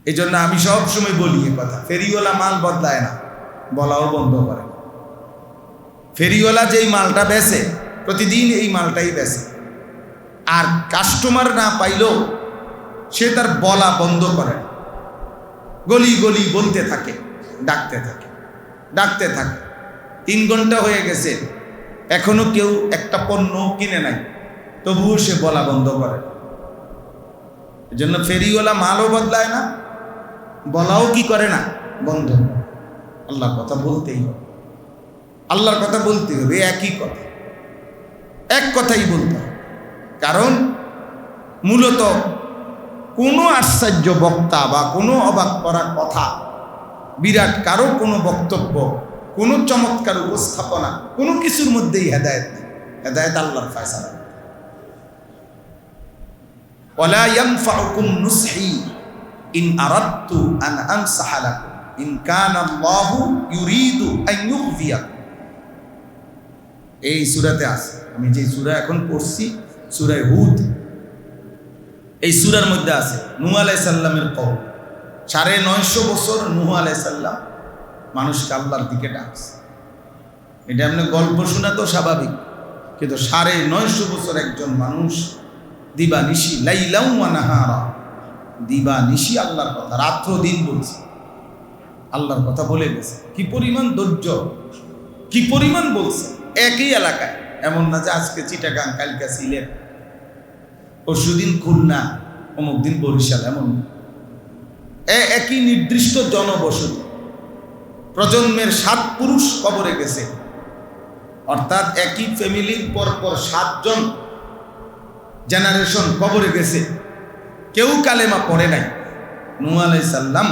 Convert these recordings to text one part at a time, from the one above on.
এই জন্য আমি সব সময় বলি এ কথা, ফেরিওয়ালা মাল বদলায় না, বলাও বন্ধ করে। ফেরিওয়ালা যেই মালটা বেচে প্রতিদিন এই মালটাই বেচে, আর কাস্টমার না পাইলেও সে তার বলা বন্ধ করে, গলি গলি বলতে থাকে, ডাকতে থাকে, ডাকতে থাকে। 3 ঘন্টা হয়ে গেছে, এখনো কেউ একটা পণ্য কিনে নাই, তবুও সে বলা বন্ধ করে। এই জন্য ফেরিওয়ালা মালও বদলায় না, বলাও কি করে না, বন্ধ। আল্লাহর কথা বলতেই হবে, আল্লাহর কথা বলতে হবে, একই কথা, এক কথাই বলতে হবে। কারণ মূলত কোনো আশ্চর্য বক্তা বা কোনো অবাক করা কথা, বিরাট কারো কোনো বক্তব্য, কোনো চমৎকার উপস্থাপনা, কোনো কিছুর মধ্যেই হেদায়েত নেই। হেদায়েত আল্লাহর ফয়সালা। ওয়ালা ইয়ানফাউকুম নুসহি ইন আরাদতু আন আনসাহা লাকুম ইন কানা আল্লাহু ইউরিদু আন ইউগফিয়াকুম। এই সূরাতে আছে, আমি যে সূরা এখন পড়ছি সূরা হুদ, এই সূরার মধ্যে আছে নূহ আলাইহিস সালামের কওম। 950 বছর নূহ আলাইহিস সালাম মানুষকে আল্লাহর দিকে ডাকছে। এটা এমনি গল্প শোনা তো স্বাভাবিক, কিন্তু 950 বছর একজন মানুষ দিবানিশি, লাইলাউ ওয়া নাহারা, দিবানিশি আল্লাহর কথা, রাত্র দিন বলছে, আল্লাহর কথা বলে গেছে। কি পরিমাণ ধৈর্য, কি পরিমাণ বলছে। একই এলাকায়, এমন না যে আজকে চিটাগাং, কালকে সিলেট, পরশুদিন খুলনা, অমুক দিন বরিশাল, এমন একই নির্দিষ্ট জনবসতি। প্রজন্মের 7 পুরুষ কবরে গেছে, অর্থাৎ একই ফ্যামিলির পরপর 7 জন জেনারেশন কবরে গেছে। কেউ কালেমা পড়ে নাই। নূহ আলাইহিস সালাম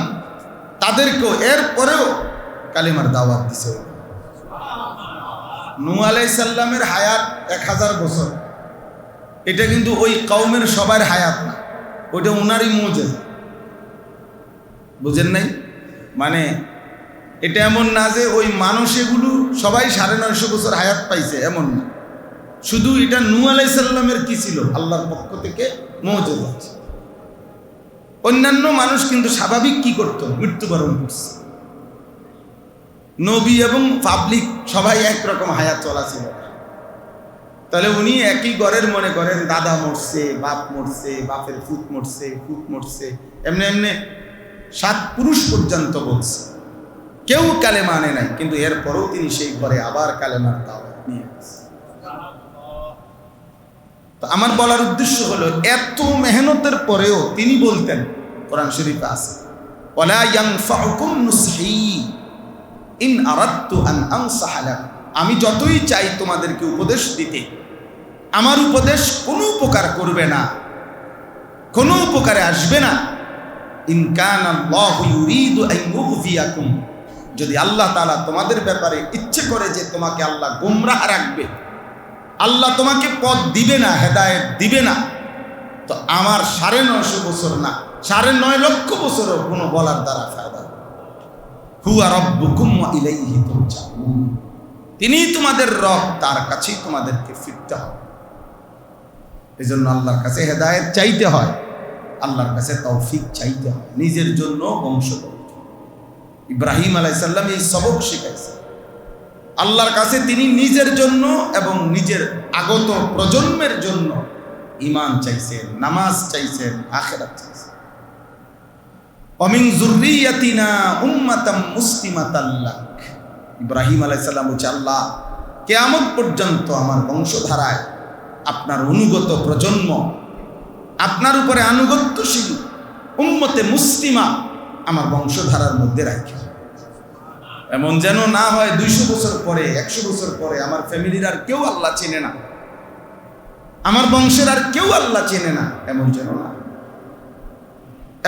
তাদেরকেও এরপরেও কালেমার দাওয়াত দিছে। নূহ আলাইহিস সালামের হায়াত 1000 বছর। এটা কিন্তু ওই কওমের সবার হায়াত না, ওইটা উনারই মুজিজা। বুঝেন নাই? মানে এটা এমন না যে ওই মানুষ এগুলো সবাই 950 বছর হায়াত পাইছে, এমন না। শুধু এটা নূহ আলাইহিস সালামের কি ছিল, আল্লাহর পক্ষ থেকে মুজিজা। অন্যান্য মানুষ কিন্তু স্বাভাবিক কি করত, মৃত্যুবরণ করছে। নবী এবং পাবলিক সবাই একরকম হায়াত চলাছিল। তাহলে উনি একই ঘরের মনে করেন দাদা মরছে, বাপ মরছে, বাপের ফুট মরছে, ফুট মরছে, এমনি এমনি 7 পুরুষ পর্যন্ত বলছে। কেউ কালেমা আনে নাই, কিন্তু এরপরেও তিনি সেই ঘরে আবার কালেমার দাওয়াত নিয়ে আসছে। তো আমার বলার উদ্দেশ্য হলো, এত মেহনতের পরেও তিনি বলতেন, কোরআন শরীফে আছে, ওয়ালা ইয়ানফাউকুম নুসহি ইন আরাদতু আন আনসাহা লাকুম। আমি যতই চাই তোমাদেরকে উপদেশ দিতে, আমার উপদেশ কোনো উপকার করবে না, কোনো উপকারে আসবে না। ইন কানা আল্লাহু ইউরিদু আন ইউগফিয়াকুম, যদি আল্লাহ তাআলা তোমাদের ব্যাপারে ইচ্ছে করে যে তোমাকে আল্লাহ গোমরাহ রাখবে, আল্লাহ তোমাকে পথ দিবে না, হেদায়েত দিবে না, তো আমার 950 বছর না, 9.5 লক্ষ বছরও কোনো বলার দ্বারা ফায়দা। হুয়া রাব্বুকুম ওয়া ইলাইহি তুরজাউন, তিনি তোমাদের রব, তার কাছেই তোমাদেরকে ফিরতে হবে। এজন্য আল্লাহর কাছে হেদায়েত চাইতে হয়, আল্লাহর কাছে তৌফিক চাইতে হয়, নিজের জন্য বংশ। ইব্রাহিম আলাইহিস সালাম এই সবক শিখাইছে আল্লাহর কাছে। তিনি নিজের জন্য এবং নিজের আগত প্রজন্মের জন্য ঈমান চাইছেন, নামাজ চাইছেন, আখিরাত চাইছেন। ওমিন যুররিয়াতিনা উম্মাতাম মুসলিমাতাল লাক, ইব্রাহিম আলাইহিস সালাম বলছে, আল্লাহ কিয়ামত পর্যন্ত আমার বংশধারায় আপনার অনুগত প্রজন্ম, আপনার উপরে আনুগত্যশীল উম্মতে মুসলিমা আমার বংশধারার মধ্যে রাখি। এমন যেন না হয় 200 বছর পরে, 100 বছর পরে আমার ফ্যামিলির আর কেউ আল্লাহ চেনে না, আমার বংশের আর কেউ আল্লাহ চেনে না, এমন যেন না,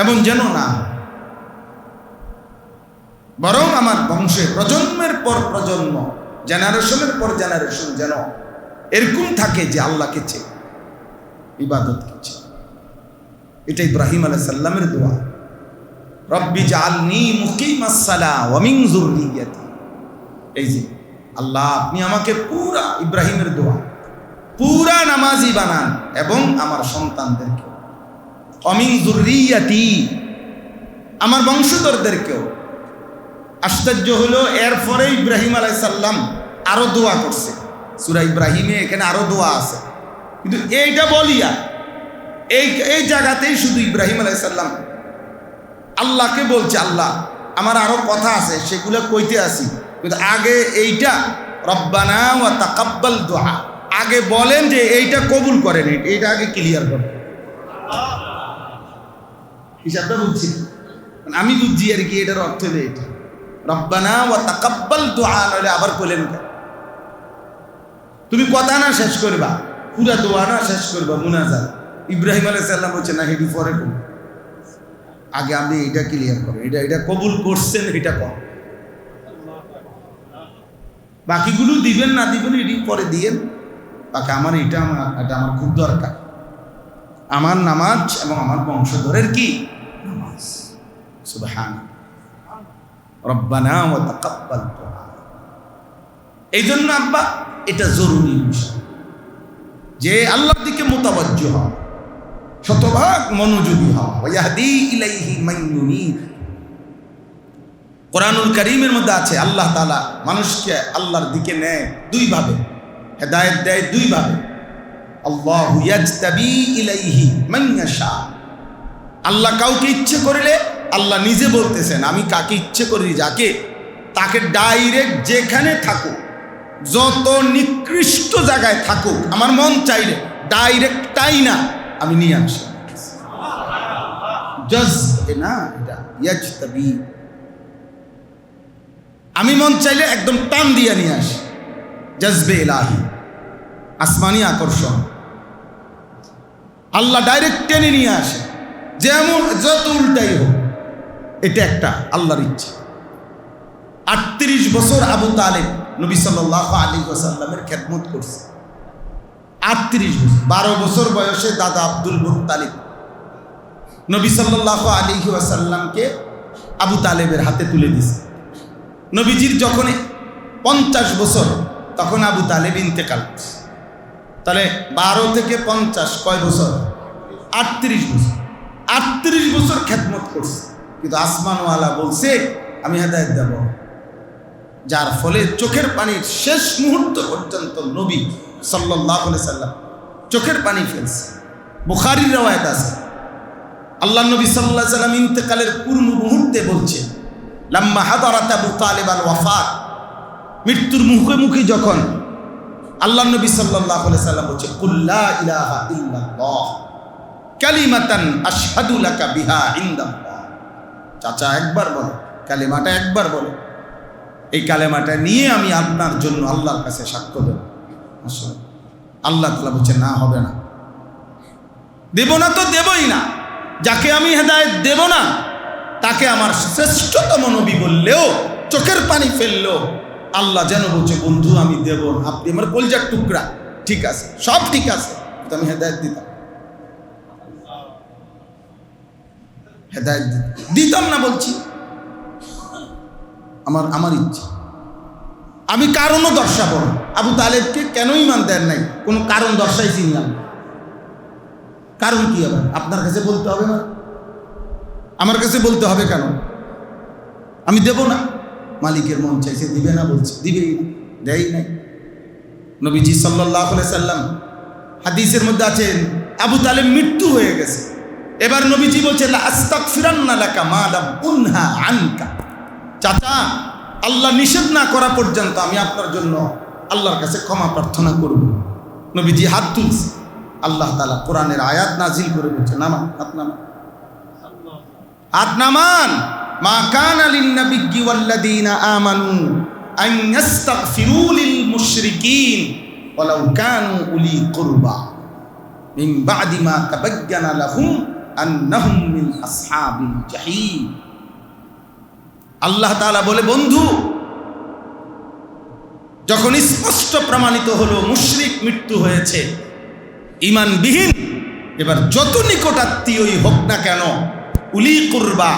এমন যেন না। বরং আমার বংশে প্রজন্মের পর প্রজন্ম, জেনারেশনের পর জেনারেশন যেন এরকম থাকে যে আল্লাহকে চেনে, ইবাদত করছে। এটা ইব্রাহিম আলাইহিস সালামের দোয়া, রব্বি জাআলনি মুকিমাস সালাহ ওয়া মিন যুররিয়াতি। এই যে আল্লাহ, আপনি আমাকে পুরা, ইব্রাহিমের দোয়া, পুরা নামাজি বানান এবং আমার সন্তানদেরকে, ওয়া মিন যুররিয়াতি, আমার বংশধরদেরকেও। আশ্চর্য হলো এরপরে ইব্রাহিম আলাইহিস সালাম আরো দোয়া করছে। সূরা ইব্রাহিমে এখানে আরো দোয়া আছে, কিন্তু এইটা বলিয়া এই জায়গাতেই শুধু ইব্রাহিম আলাইহিস সালাম আল্লাহকে বলছে, আল্লাহ আমার আরো কথা আছে সেগুলো কইতে আসি, কিন্তু আগে এইটা রব্বানা ওয়া তাকাব্বাল দুআ আগে বলেন যে এইটা কবুল করেন, এইটা আগে ক্লিয়ার করেন। হিসাবটা বুঝছি, আমি বুঝছি আর কি, এটার অর্থ হলো এটা রব্বানা ওয়া তাকাব্বাল দুআ। নইলে আবার বলেন তুমি কথা না শেষ করবা, পুরা দোয়া না শেষ করবা মুনাজাত। ইব্রাহিম আলাইহিস সালাম বলছে না, হেডি পরে করব, আগে আপনি এটা ক্লিয়ার করেন, এটা কবুল করছেন এটা কর, বাকিগুলো দিবেন না দিবেন এটি পরে দিয়েন, বাকি আমার এটা আমার খুব দরকার, আমার নামাজ এবং আমার বংশধরের কি নামাজ। সুবহান রব্বানা ওয়া তাকাব্বাল দুআ। এই জন্য আব্বা এটা জরুরি বিষয় যে আল্লাহর দিকে মুতাওয়াজ্জহ হওয়া, শতভাগ মনোযোগী হওয়া। ওয়াহদি ইলাইহি মান ইউনিব। কোরআনুল কারীমের মধ্যে আছে আল্লাহ তাআলা মানুষকে আল্লাহর দিকে নেয় দুই ভাবে, হেদায়েত দেয় দুই ভাবে। আল্লাহু ইয়াজতাবি ইলাইহি মান ইয়াশা। আল্লাহ কাউকে ইচ্ছে করলে আল্লাহ নিজে বলতেছেন আমি কাকে ইচ্ছে করি, যাকে তাকে ডাইরেক্ট যেখানে থাকুক, যত নিকৃষ্ট জায়গায় থাকুক, আমার মন চাইলে ডাইরেক্ট তাই না আমি নিয়ে আসি। জাযবে না, এটা ইয়াজতাবি। আমি মন চাইলে একদম টান দিয়ে নিয়ে আসি, জাযবে ইলাহি, আসমানি আকর্ষণ। আল্লাহ ডাইরেক্ট টেনে নিয়ে আসে, যেমন যত উল্টাই হোক, এটা একটা আল্লাহর ইচ্ছা। 38 বছর আবু তালেব নবী সাল্লাল্লাহু আলাইহি ওয়াসাল্লামের খেদমত করছে। 38 বছর। 12 বছর বয়সে দাদা আব্দুল মুত্তালিব নবী সাল্লাল্লাহু আলাইহি ওয়াসাল্লামকে আবু তালেবের হাতে তুলে দিয়েছে। নবীজির যখন 50 বছর তখন আবু তালেব ইন্তেকাল করছে। তাহলে 12 থেকে 50 কয় বছর? 38 বছর। 38 বছর খেদমত করছে, কিন্তু আসমানওয়ালা বলছে আমি হেদায়েত দেব, যার ফলে চোখের পানির শেষ মুহূর্ত পর্যন্ত নবী সাল্লাল্লাহু আলাইহি সাল্লাম চোখের পানি ফেলছে। বুখারীর রওয়ায়াত আছে আল্লাহ নবী সাল্লাল্লাহু আলাইহি সাল্লাম ইন্তেকালের পূর্ব মুহূর্তে বলছে লাম্মা হাদারাত আবু তালিব আল ওয়াফাত, মৃত্যুর মুখোমুখি যখন আল্লাহ নবী সাল্লাল্লাহু আলাইহি সাল্লাম বলছে কুল লা ইলাহা ইল্লাল্লাহ কালিমাতান আশহাদু লাকা বিহা ইনদাল্লাহ। চাচা একবার বলো, কালেমাটা একবার বলো, এই কালেমাটা নিয়ে আমি আপনার জন্য আল্লাহর কাছে সাক্ষ্য দেব। আসলে আল্লাহ তাআলা বলছে না, হবে না, দেব না তো দেবই না। যাকে আমি হেদায়েত দেব না তাকে আমার শ্রেষ্ঠতম নবী বললেও, চোখের পানি ফেললেও আল্লাহ যেন বলছে বন্ধু আমি দেব না, আপনি আমার কলজার টুকরা, ঠিক আছে সব ঠিক আছে, তো আমি হেদায়েত দিতাম, হেদায়েত দিতাম না বলছি, আমার ইচ্ছা। আমি কারণও দর্শাবো না। আবু তালেবকে কেন ঈমান দেন নাই, কোনো কারণ দর্শাইছি না। কারণ কি আবার আপনার কাছে বলতে হবে না? আমার কাছে বলতে হবে কেন? আমি দেব না, মালিকের মন চাইছে দিবে না, বলছে দিবেই না, দেয় নাই। নবীজি সাল্লাল্লাহু আলাইহি সাল্লাম হাদিসের মধ্যে আছেন আবু তালেব মৃত্যু হয়ে গেছে, এবার নবীজি বলছে লা আস্তাগফিরান্না লাকা মা লাম উনহা আনকা। চাচা আল্লাহ নিষেধ না করা পর্যন্ত আমি আপনার জন্য আল্লাহর কাছে ক্ষমা প্রার্থনা করব। নবীজি হাত তুলছে, আল্লাহ তাআলা কোরআনের আয়াত নাজিল করে বলছে নামান, হাত নামান, হাত নামান। মা কানা লিন-নাবিয়্যি ওয়াল্লাযীনা আমানু আন ইস্তাগফিরু লিল মুশরিকিন ওয়ালাউ কানু উলি কুরবা মিন বা'দি মা তাবায়্যানা লাহুম আন্নাহুম মিন আসহাবিল জাহিম। আল্লাহ তাআলা বলে বন্ধু, যখন স্পষ্ট প্রমাণিত হলো মুশরিক মৃত্যু হয়েছে, ঈমানবিহীন, এবার যত নিকটাত্মীয়ই হোক না কেন, উলি কুরবা,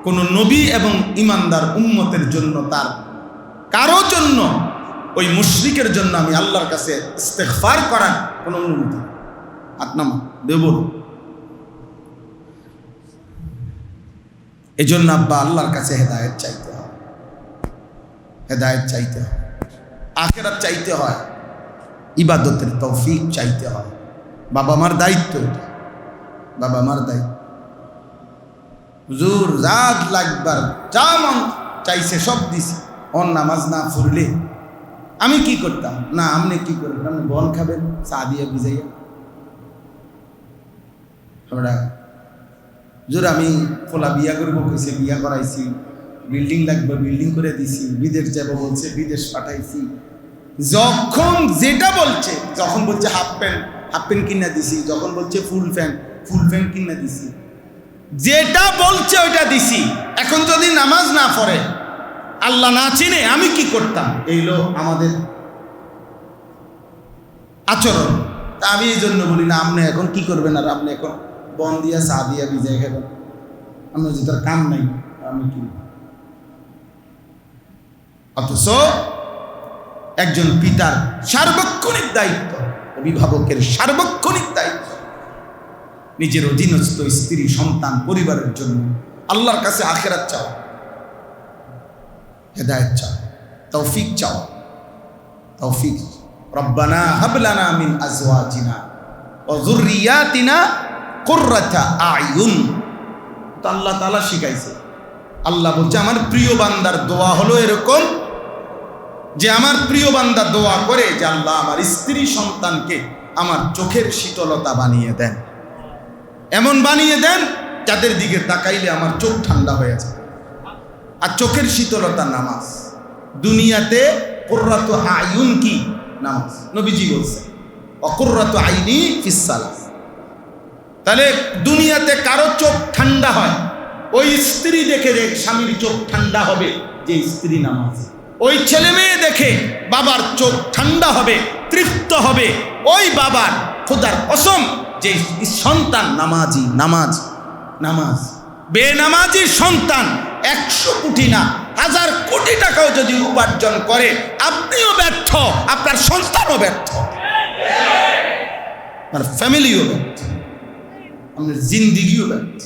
কোন নবী এবং ঈমানদার উম্মতের জন্য, তার কারো জন্য, ওই মুশরিকের জন্য আমি আল্লাহর কাছে ইস্তেগফার করার কোনো অনুমতি হাত নামা দেব। এজন্য আব্বা আল্লাহর কাছে হেদায়েত চাইতে হয়, হেদায়েত চাইতে হয়, আখিরাত চাইতে হয়, ইবাদতের তৌফিক চাইতে হয়। বাবা মার দায়িত্ব এটা, বাবা মার দায়িত্ব। হুজুর জাত লাগবার যা মন চাইছে সব দিছি, ওর নামাজ না পড়লে আমি কি করতাম? না আপনি কি করবেন? আপনি বল খাবেন চা দিয়ে ভিজাইয়া। আমরা হুজুর আমি ফোলা বিয়া করবো কইছে, বিয়া করাইছি, বিল্ডিং লাগবে বিল্ডিং করে দিছি, বিদেশ যাবো বলছে বিদেশ পাঠাইছি। যখন যেটা বলছে, যখন বলছে হাফ প্যান্ট কিনা দিছি, যখন বলছে ফুল প্যান্ট কিনা দিছি, যেটা বলছে ওইটা দিছি। এখন যদি নামাজ না পড়ে, আল্লাহ না চিনে, আমি কি করতাম? এইলো আমাদের আচরণ। তা আমি এই জন্য বলি না আপনি এখন কি করবেন, আর আপনি এখন বন দিয়া চা দিয়া ভিজাই খাবেন, আপনার যে তার কাম নাই, আমি কি? অথচ একজন পিতার সার্বক্ষণিক দায়িত্ব, অভিভাবকের সার্বক্ষণিক দায়িত্ব নিজের অধীনস্থ স্ত্রী, সন্তান, পরিবারের জন্য আল্লাহর কাছে আখিরাত চাও, হেদায়েত চাও, তৌফিক চাও, তৌফিক। রব্বানা হাব লানা মিন আজওয়াজিনা ওয়া যুররিয়াতিনা কুররাতা আয়ুন। তো আল্লাহ তাআলা শিখাইছে, আল্লাহ বলছে আমার প্রিয় বান্দার দোয়া হলো এরকম যে আমার প্রিয় বান্দা দোয়া করে যে আল্লাহ আমার স্ত্রী সন্তানকে আমার চোখের শীতলতা বানিয়ে দেন, এমন বানিয়ে দেন যাদের দিকে তাকাইলে আমার চোখ ঠান্ডা হয়ে যায়। আর চোখের শীতলতা নামাজ। দুনিয়াতে কুররাতু আয়ুন কি? নামাজ। নবীজি বলছেন অকুররাতু আইনি ফিস সালাহ। তাহলে দুনিয়াতে কারো চোখ ঠান্ডা হয়, ওই স্ত্রী দেখে স্বামীর চোখ ঠান্ডা হবে যে স্ত্রী নামাজ। ওই ছেলে মেয়ে দেখে বাবার চোখ ঠান্ডা হবে, তৃপ্ত হবে ওই বাবার, খোদার কসম যে সন্তান নামাজি। নামাজ নামাজ বেনামাজি সন্তান 100 কোটি না 1000 কোটি টাকাও যদি উপার্জন করে, আপনিও ব্যর্থ, আপনার সন্তানও ব্যর্থ, আপনার ফ্যামিলিও ব্যর্থ, আপনার জিন্দিগিও ব্যর্থ।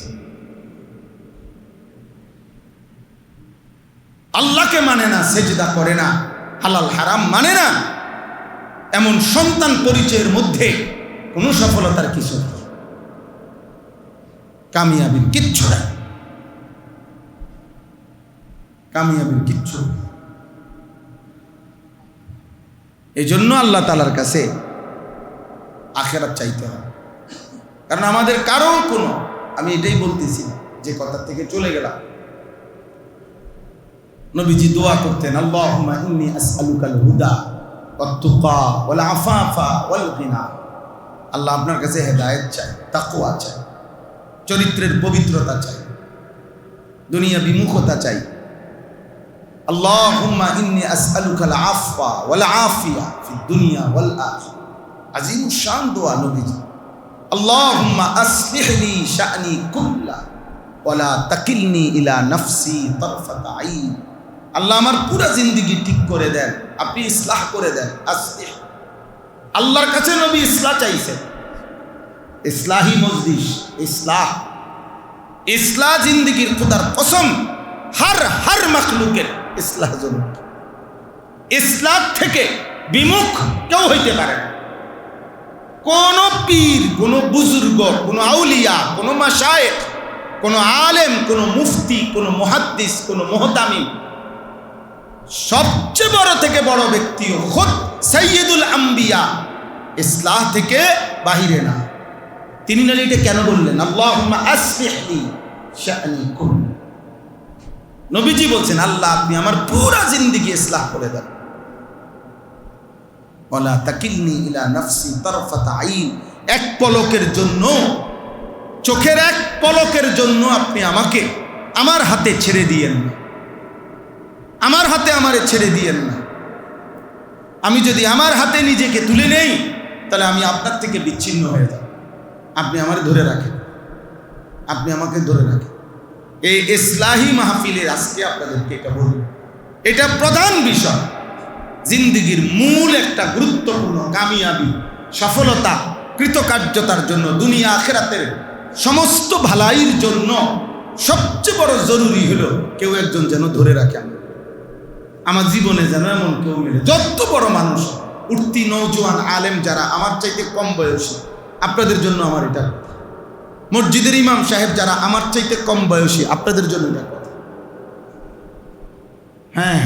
আল্লাহকে মানে না, সেজদা করে না, হালাল হারাম মানে না, এমন সন্তান পরিচয়ের মধ্যে কোনো সফলতার কিছু নেই, কামিয়াবির কিচ্ছু নাই, কামিয়াবির কিচ্ছু। এই জন্য আল্লাহ তাআলার কাছে আখিরাত চাইতে হয়। কারণ আমাদের কারো কোনো, আমি এটাই বলতেছি যে কথা থেকে চলে গেলাম, নবীজি দোয়া করতেন আল্লাহুম্মা ইন্নী আসআলুকাল হুদা ওয়াত তুকা ওয়াল আফাফা ওয়াল গিনা। আল্লাহ আপনার কাছে হেদায়েত চাই, তাকওয়া চাই, চরিত্রের পবিত্রতা চাই, দুনিয়া বিমুখতা চাই। আল্লাহুম্মা ইন্নী আসআলুকাল আফওয়া ওয়াল আফিয়া ফিদ দুনিয়া ওয়াল আখিরা। আজিমুশ শান দোয়া নবীজি। আল্লাহুম্মা আসলিহ লি শা'নি কুল্লা ওয়ালা তাকিলনি ইলা নাফসি তারফাতা আইন। আল্লাহ আমার পুরো জিন্দেগি ঠিক করে দেন, আপনি ইসলাহ করে দেন। আসলিহ, আল্লাহর কাছে নবী ইসলাহ চাইছেন, ইসলাহি মজলিস, ইসলাহ, ইসলাহ জিন্দেগির খোদার কসম হর মাখলুকের ইসলাহ জরুরি। ইসলাহ থেকে বিমুখ কেউ হইতে পারে না। কোন পীর, কোন বুজুর্গ, কোন আউলিয়া, কোন মাশায়েখ, কোন আলেম, কোন মুফতি, কোন মুহাদ্দিস, কোন মুহতামিম, সবচেয়ে বড় থেকে বড় ব্যক্তিও খুদ সাইয়্যিদুল আম্বিয়া ইসলাহ থেকে বাহিরে না। তিনি না এটা কেন বললেন আল্লাহুম্মা আসলিহ লি শা'নি কুল্লা। নবীজি বলছেন আল্লাহ আপনি আমার পুরো জিন্দেগি ইসলাহ করে দেন। ওয়ালা তাকিলনি ইলা নাফসি তারফাতা আইন, এক পলকের জন্য, চোখের এক পলকের জন্য আপনি আমাকে আমার হাতে ছেড়ে দিয়েন না, আমার হাতে আমারে ছেড়ে দিয়েন না। আমি যদি আমার হাতে নিজেকে তুলে নেই তাহলে আমি আপনার থেকে বিচ্ছিন্ন হয়ে যাব। আপনি আমারে ধরে রাখেন, আপনি আমাকে ধরে রাখেন। এই ইসলাহি মাহফিলের আজকে আপনাদেরকে এটা বলব, এটা প্রধান বিষয়। জিন্দেগির মূল একটা গুরুত্বপূর্ণ কামিয়াবি, সফলতা, কৃতকার্যতার জন্য, দুনিয়া আখিরাতের সমস্ত ভালাইয়ের জন্য সবচেয়ে বড় জরুরি হলো কেউ একজন যেন ধরে রাখে আমার জীবনে, যেন এমন কেউ মিলে, যত বড় মানুষ, উঠতি নওজোয়ান আলেম যারা আমার চাইতে কম বয়সী, আপনাদের জন্য আমার এটা কথা। মসজিদের ইমাম সাহেব যারা আমার চাইতে কম বয়সী, আপনাদের জন্য এটা কথা। হ্যাঁ,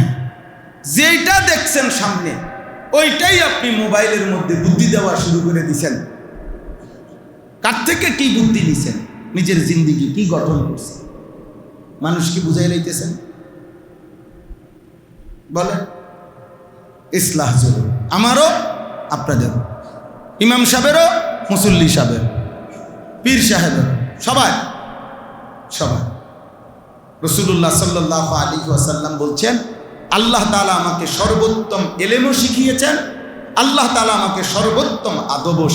যেটা দেখছেন সামনে ওইটাই আপনি মোবাইলের মধ্যে বুদ্ধি দেওয়া শুরু করে দিছেন। কার থেকে কি বুদ্ধি নিছেন? নিজের জিন্দিগি কি গঠন করছে? মানুষকে বুঝাই লইতেছেন? বলেন, ইসলাহ জরুরি, আমারও আপনাদের, ইমাম সাহেবেরও, মুসল্লি সাহেবের, পীর সাহেবের, সবাই সবাই। রাসূলুল্লাহ সাল্লাল্লাহু আলাইহি ওয়াসাল্লাম বলছেন, আল্লাহ তাআলা আমাকে সর্বোত্তম ইলমও শিখিয়েছেন, আল্লাহ তাআলা আমাকে সর্বোত্তম আদবও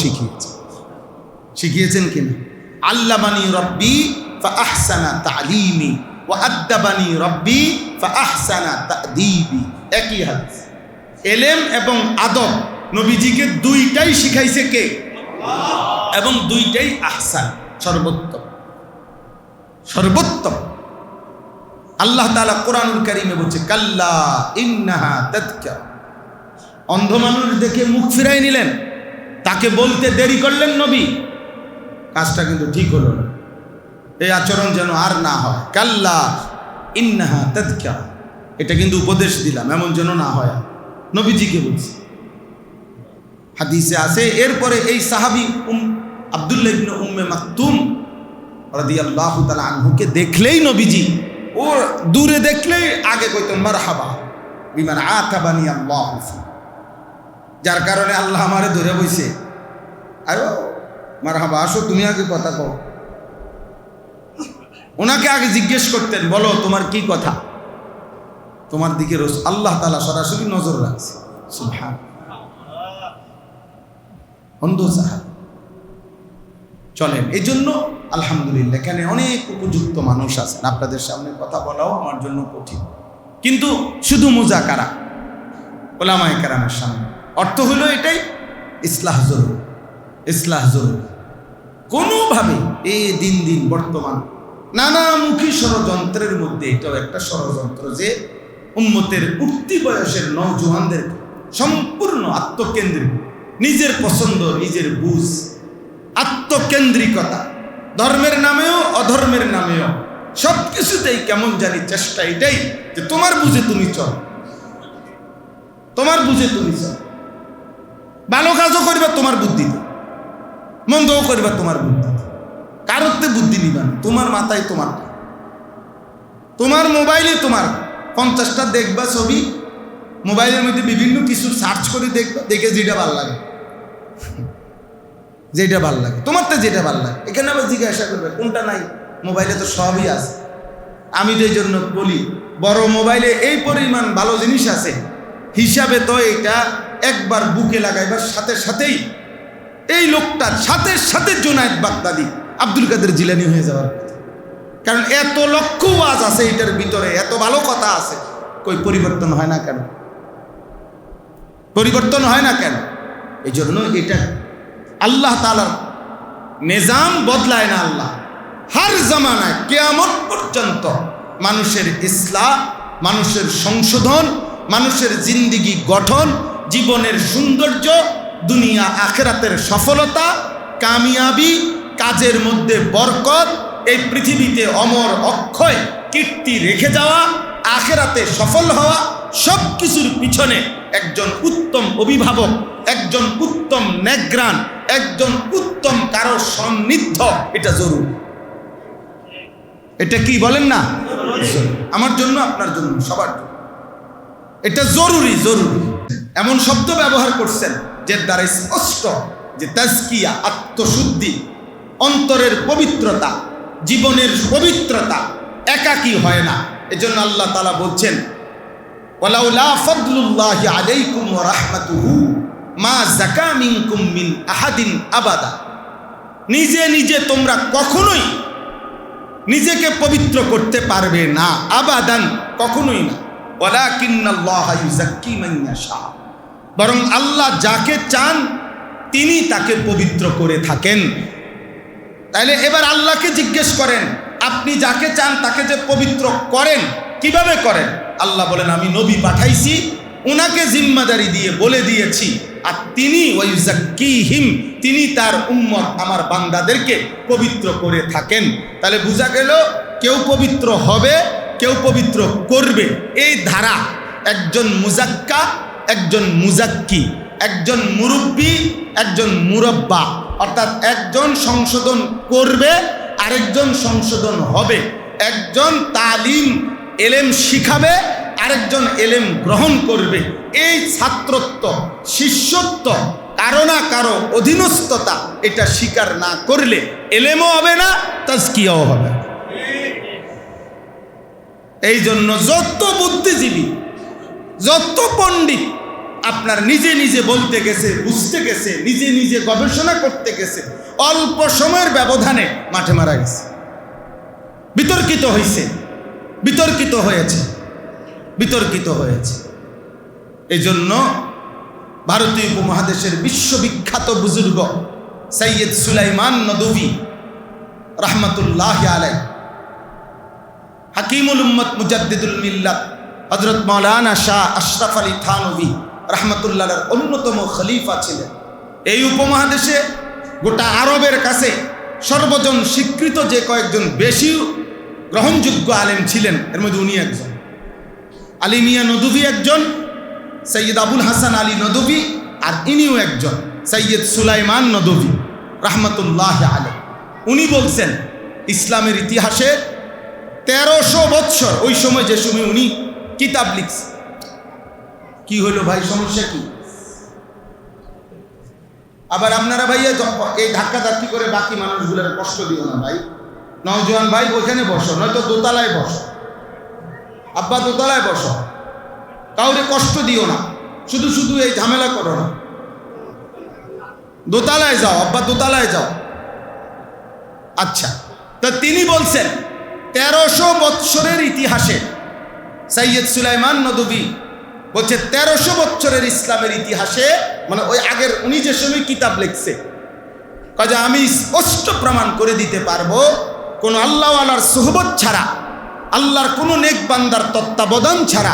শিখিয়েছেন কিনা? আল্লামানি রব্বি ফাআহসানা তা'লিমি ওয়া আদ্দাবানি রব্বি ফাআহসানা তা'দীবি। একই হাদিস। ইলম এবং আদব নবীজিকে দুইটাই শিখাইছে কে? আল্লাহ। এবং দুইটাই আহসান, সর্বোত্তম, সর্বোত্তম। আল্লাহ তাআলা কোরআনুল কারীমে বলছে, কাল্লা ইন্নাহা তাযকিরা। অন্ধ মানুষ দেখে মুখ ফিরাই নিলেন, তাকে বলতে দেরি করলেন নবী, কাজটা কিন্তু ঠিক হলো না। এই আচরণ যেন আর না হয়। কাল্লা ইন্নাহা তাযকিরা, এটা কিন্তু উপদেশ দিলাম, এমন যেন না হয়। নবীজিকে বলছি, হাদিসে আছে। এরপরে এই সাহাবী আব্দুল্লাহ ইবনে উম্মে মাকতুম রাদিয়াল্লাহু তাআলা আনহুকে দেখলেই নবীজি, ও দূরে দেখলেই আগে কইতেন মারহাবা বিমান আতাবানি আল্লাহ, যার কারণে আল্লাহ আমারে ধরে বইছে, আরে মারহাবা, আসো তুমি আগে কথা কও। ওনাকে আগে জিজ্ঞেস করতেন, বলো তোমার কি কথা। তোমার দিকে আল্লাহ তাআলা সরাসরি নজর রাখছে। সুবহানাল্লাহ। অন্ধ সাহাবী। চলেন, এই জন্য আলহামদুলিল্লাহ এখানে অনেক উপযুক্ত মানুষ আছেন, আপনাদের সামনে কথা বলাও আমার জন্য কঠিন, কিন্তু শুধু মুজাকারা ওলামায়ে কেরামের সামনে। অর্থ হলো এটাই, ইসলাহ জরুরি, ইসলাহ জরুরি। কোনোভাবে এই দিন দিন বর্তমান নানামুখী ষড়যন্ত্রের মধ্যে এটাও একটা ষড়যন্ত্র যে উম্মতের উঠতি বয়সের নওজোয়ানদের সম্পূর্ণ আত্মকেন্দ্রিক, নিজের পছন্দ, নিজের বুঝ, আত্মকেন্দ্রিকতা, ধর্মের নামেও অধর্মের নামেও সব কিছুতেই কেমন জানি চেষ্টা এটাই যে তোমার বুঝে তুমি চল, তোমার বুঝে তুমি চল। ভালো কাজও করবা তোমার বুদ্ধিতে, মন্দও করবা তোমার বুদ্ধিতে, কারোতে বুদ্ধি নিবা না, তোমার মাথায় তোমারটা, তোমার মোবাইলে তোমার 50টা দেখবা ছবি, মোবাইলের মধ্যে বিভিন্ন কিছু সার্চ করে দেখবা, দেখে যেটা ভালো লাগে, যেটা ভাল লাগে তোমার, তো যেটা ভাল লাগে। এখানে আবার জিজ্ঞাসা করবে কোনটা নাই, মোবাইলে তো সবই আছে। আমি তো এই জন্য বলি, বড় মোবাইলে এই পরিমাণ ভালো জিনিস আছে, হিসাবে তো এটা একবার বুকে লাগাইবার সাথে সাথেই এই লোকটার সাথে সাথে জুনায়েদ বাগদাদি, আব্দুল কাদের জিলানী হয়ে যাওয়ার কথা। কারণ এত লক্ষ ওয়াজ আছে এটার ভিতরে, এত ভালো কথা আছে, কই পরিবর্তন হয় না কেন? পরিবর্তন হয় না কেন? এই জন্য এটা আল্লাহ তাআলার নিজাম বদলায় না। আল্লাহ হার জামানায় কিয়ামত পর্যন্ত মানুষের ইসলাহ, মানুষের সংশোধন, মানুষের জিন্দিগি গঠন, জীবনের সৌন্দর্য, দুনিয়া আখিরাতের সফলতা, কামিয়াবি, কাজের মধ্যে বরকত, এই পৃথিবীতে অমর অক্ষয় কীর্তি রেখে যাওয়া, আখিরাতে সফল হওয়া, সব কিছুর পিছনে একজন উত্তম অভিভাবক, একজন উত্তম নেগ্রান, একজন উত্তম কারো সান্নিধ্য, এটা জরুরি। এটা কি বলেন না? আমার জন্য, আপনার জন্য, সবার জন্য এটা জরুরি। জরুরি এমন শব্দ ব্যবহার করছেন যে দ্বারা স্পষ্ট যে তাজকিয়া, আত্মশুদ্ধি, অন্তরের পবিত্রতা, জীবনের পবিত্রতা একাকী হয় না। এজন্য আল্লাহ তাআলা বলছেন, ওয়ালাউলা ফাদলুল্লাহি আলাইকুম ওয়া রাহমাতুহু মা যাকা মিনকুম মিন আহাদিন আবাদা। নিজে নিজে তোমরা কখনোই নিজেকে পবিত্র করতে পারবে না, আবাদান, কখনোই না। ওয়ালাকিন্নাল্লাহা ইউযাক্কি মান ইয়াশা, বরং আল্লাহ যাকে চান তিনি তাকে পবিত্র করে থাকেন। তাইলে এবার আল্লাহকে জিজ্ঞেস করেন, আপনি যাকে চান তাকে যে পবিত্র করেন, কিভাবে করেন? আল্লাহ বলেন আমি নবী পাঠাইছি, উনাকে জিম্মাদারি দিয়ে বলে দিয়েছি, আর তিনি ওয়াইজাক্কিহিম, তিনি তার উম্মত আমার বান্দাদেরকে পবিত্র করে থাকেন। তাহলে বোঝা গেল কেউ পবিত্র হবে, কেউ পবিত্র করবে। এই ধারা একজন মুজাক্কা, একজন মুজাক্কি, একজন মুরব্বী, একজন মুরব্বা, অর্থাৎ একজন সংশোধন করবে, আরেকজন সংশোধন হবে। একজন তালিম এলেম শিখাবে, আরেকজন এলেম গ্রহণ করবে। এই ছাত্রত্ব, শিষ্যত্ব, কারো না কারো অধীনস্থতা, এটা স্বীকার না করলে এলেমও হবে না, তাজকিয়াও হবে না। এই জন্য যত বুদ্ধিজীবী, যত পণ্ডিত আপনার নিজে নিজে বলতে গেছে, বুঝতে গেছে, নিজে নিজে গবেষণা করতে গেছে, অল্প সময়ের ব্যবধানে মাঠে মারা গেছে, বিতর্কিত হয়েছে, বিতর্কিত হয়েছে, বিতর্কিত হয়েছে। এই জন্য ভারতীয় উপমহাদেশের বিশ্ববিখ্যাত বুজুর্গ সৈয়দ সুলাইমান নদভী রহমতুল্লাহ আলাই, হাকিমুল উম্মত মুজাদ্দিদুল মিল্লাত হযরত মাওলানা শাহ আশরাফ আলী থানভী রহমতুল্লাহর অন্যতম খলিফা ছিলেন। এই উপমহাদেশে গোটা আরবের কাছে সর্বজন স্বীকৃত যে কয়েকজন বেশি গ্রহণযোগ্য আলেম ছিলেন, এর মধ্যে উনি একজন। আলী মিয়া নদভী একজন, সৈয়দ আবুল হাসান আলী নদভী, আর ইনিও একজন সৈয়দ সুলাইমান নদভী রহমতুল্লাহ আলাই। উনি বলছেন ইসলামের ইতিহাসে 1300 বৎসর, ওই সময় যে সময় উনি কিতাব লিখছে। কি হলো ভাই, সমস্যা কি? আবার আপনারা ভাইয়া এই ধাক্কা ধাক্কি করে বাকি মানুষগুলোর কষ্ট দিও না ভাই। নওজোয়ান ভাই ওইখানে বসো, নয়তো দোতলায় বসো, আব্বা দোতলায় বসো, কাউরে কষ্ট দিও না, শুধু শুধু এই ঝামেলা করো না। দোতলায় যাও আব্বা, দোতলায় যাও। আচ্ছা, তা তিনি বলছেন 1300 বৎসরের ইতিহাসে সৈয়দ সুলাইমান নদভী বলছে 1300 বৎসরের ইসলামের ইতিহাসে, মানে ওই আগের উনি যে সময় কিতাব লিখছে, কাজে আমি স্পষ্ট প্রমাণ করে দিতে পারবো কোন আল্লাহওয়ালার সোহবত ছাড়া, আল্লাহর কোন নেক বান্দার তত্ত্বাবধান ছাড়া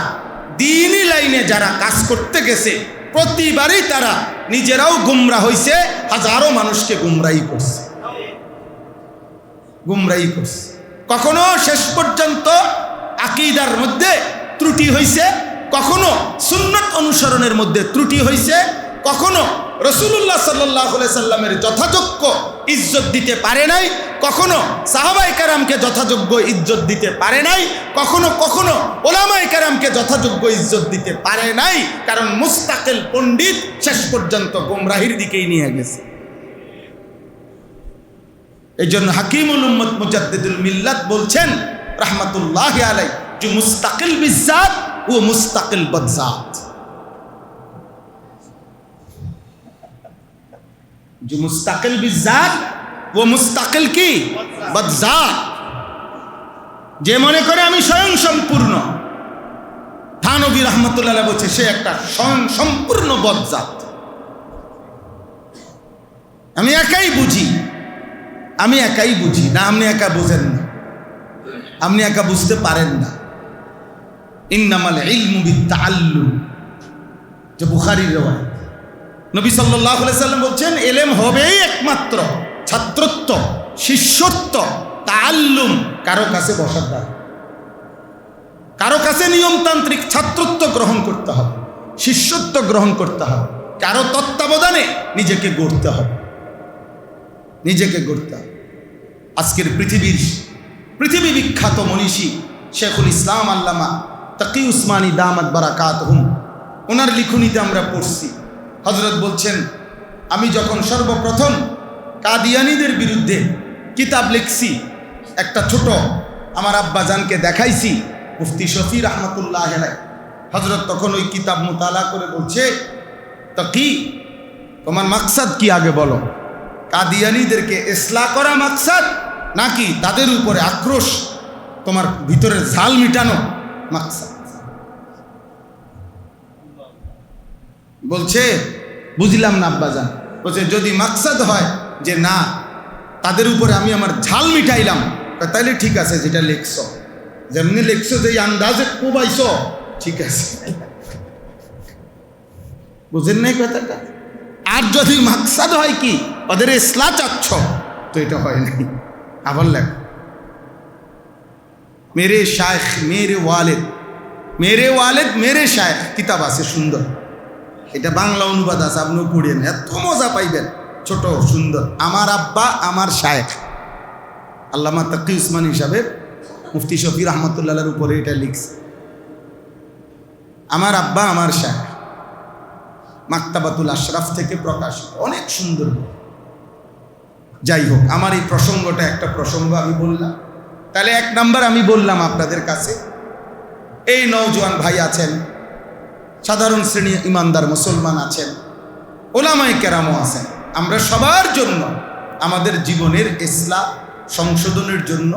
দ্বীনি লাইনে যারা কাজ করতে গেছে প্রতিবারই তারা নিজেরাও গুমরা হইছে, হাজারো মানুষকে গুমরাহি করছে, গুমরাহি করছে। কখনো শেষ পর্যন্ত আকীদার মধ্যে ত্রুটি হইছে, কখনো সুন্নাত অনুসরণের মধ্যে ত্রুটি হইছে, কখনো রাসূলুল্লাহ সাল্লাল্লাহু আলাইহি সাল্লামের যথাযোগ্য ইজ্জত দিতে পারে নাই, কখনো সাহাবায়ে কেরামকে যথাযোগ্য ইজ্জত দিতে পারে নাই, কখনো কখনো উলামায়ে কেরামকে যথাযোগ্য ইজ্জত দিতে পারে নাই, কারণ মুস্তাকিল পণ্ডিত শেষ পর্যন্ত গোমরাহির দিকেই নিয়ে গেছে। এই জন্য হাকিমুল উম্মত মুজাদ্দিদুল মিল্লাত বলছেন রহমতুল্লাহি আলাইহি যে মুস্তাকিল বিজাত ও মুস্তাকিল বদজাত, যে মুস্তাকিল বিজাত ও মুস্তাকিল কি বদজাত। যে মনে করে আমি স্বয়ং সম্পূর্ণ, থানভী রহমতুল্লাহ আলাইহি বলছে সে একটা স্বয়ং সম্পূর্ণ বদজাত। আমি একাই বুঝি, আমি একাই বুঝি না, আপনি একা বুঝেন না, আপনি একা বুঝতে পারেন না। ইন্নামাল ইলমু বিত্তাআল্লুম, যে বুখারীর riwayat, নবী সাল্লাল্লাহু আলাইহি সাল্লাম বলছেন ইলম হবেই একমাত্র ছাত্রত্ব, শিষ্যত্ব, তাআল্লুম, কারো কাছে বসার দ্বারা, কারো কাছে নিয়মতান্ত্রিক ছাত্রত্ব গ্রহণ করতে হবে, শিষ্যত্ব গ্রহণ করতে হবে, কারো তত্ত্বাবধানে নিজেকে গড়তে হবে, নিজেকে গড়তে হবে। আজকের পৃথিবী বিখ্যাত মনীষী শেখুল ইসলাম আল্লামা তাকি উসমানী দামাত বারাকাতুহুম, ওনার লিখনীতে আমরা পড়ছি, হযরত বলছেন আমি যখন সর্বপ্রথম কাদিয়ানীদের বিরুদ্ধে কিতাব লিখছি, একটা ছোট আমার আব্বাজানকে দেখাইছি, মুফতি শফি রহমতুল্লাহ আলাইহি, হযরত তখন ওই কিতাব মুতালা করে বলছে তাকি তোমার মাকসাদ কি আগে বলো, কাদিয়ানীদেরকে ইসলাহ করা মাকসাদ নাকি তাদের উপরে আক্রোশ, তোমার ভিতরের ঝাল মিটানো মাকসাদ? বলছে বুঝলাম না আব্বাজান। বলছে যদি মাকসাদ হয় যে না তাদের উপরে আমি আমার ঝাল মিটাইলাম, তাইলে ঠিক আছে, যেটা লেখছো, যেমনি লেখছো, যে আন্দাজে কোবাইছ, ঠিক আছে। বুঝেন নাই কথাটা? আর যদি মাকসাদ হয় কি ওদের ইসলাহ চাচ্ছ, তো এটা হয় নাই। আবার লেখ, মেরে শায়েখ মেরে ওয়ালেদ, মেরে ওয়ালেদ মেরে শায়েখ, কিতাব আছে সুন্দর, এটা বাংলা অনুবাদ আছে, আপনিও পড়েন, এত মজা পাইবেন, ছোট সুন্দর। আমার আব্বা আমার শায়েখ, আল্লামা তাকি উসমানী সাহেব মুফতি শফি রহমতুল্লাহর উপরে এটা লিখছে, আমার আব্বা আমার শায়েখ, মাকতাবাতুল আশরাফ থেকে প্রকাশিত, অনেক সুন্দর। যাই হোক, আমার এই প্রসঙ্গটা একটা প্রসঙ্গ আমি বললাম। তাহলে এক নাম্বার আমি বললাম আপনাদের কাছে, এই নওজোয়ান ভাই আছেন, সাধারণ শ্রেণী ইমানদার মুসলমান আছেন, ওলামায়ে কেরামও আছেন, আমরা সবার জন্য আমাদের জীবনের ইসলাহ সংশোধনের জন্য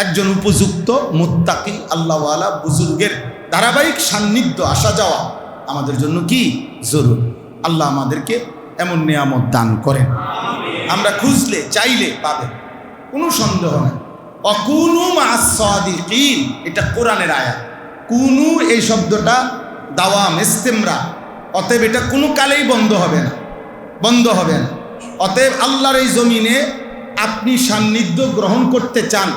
একজন উপযুক্ত মুত্তাকি আল্লাহওয়ালা বুজুর্গের ধারাবাহিক সান্নিধ্য আসা যাওয়া আমাদের জন্য কি জরুরি। আল্লাহ আমাদেরকে এমন নিয়ামত দান করেন, আমরা খুঁজলে চাইলে পাবেন, কোনো সন্দেহ নাই। অকুনু মা'আস সাদিকিন, এটা কোরআনের আয়াত। কুনু এই শব্দটা দাওয়াম, ইস্তেমরা, অতএব এটা কোনো কালেই বন্ধ হবে না, বন্ধ হবে না। অতএব আল্লাহর এই জমিনে আপনি সান্নিধ্য গ্রহণ করতে চান,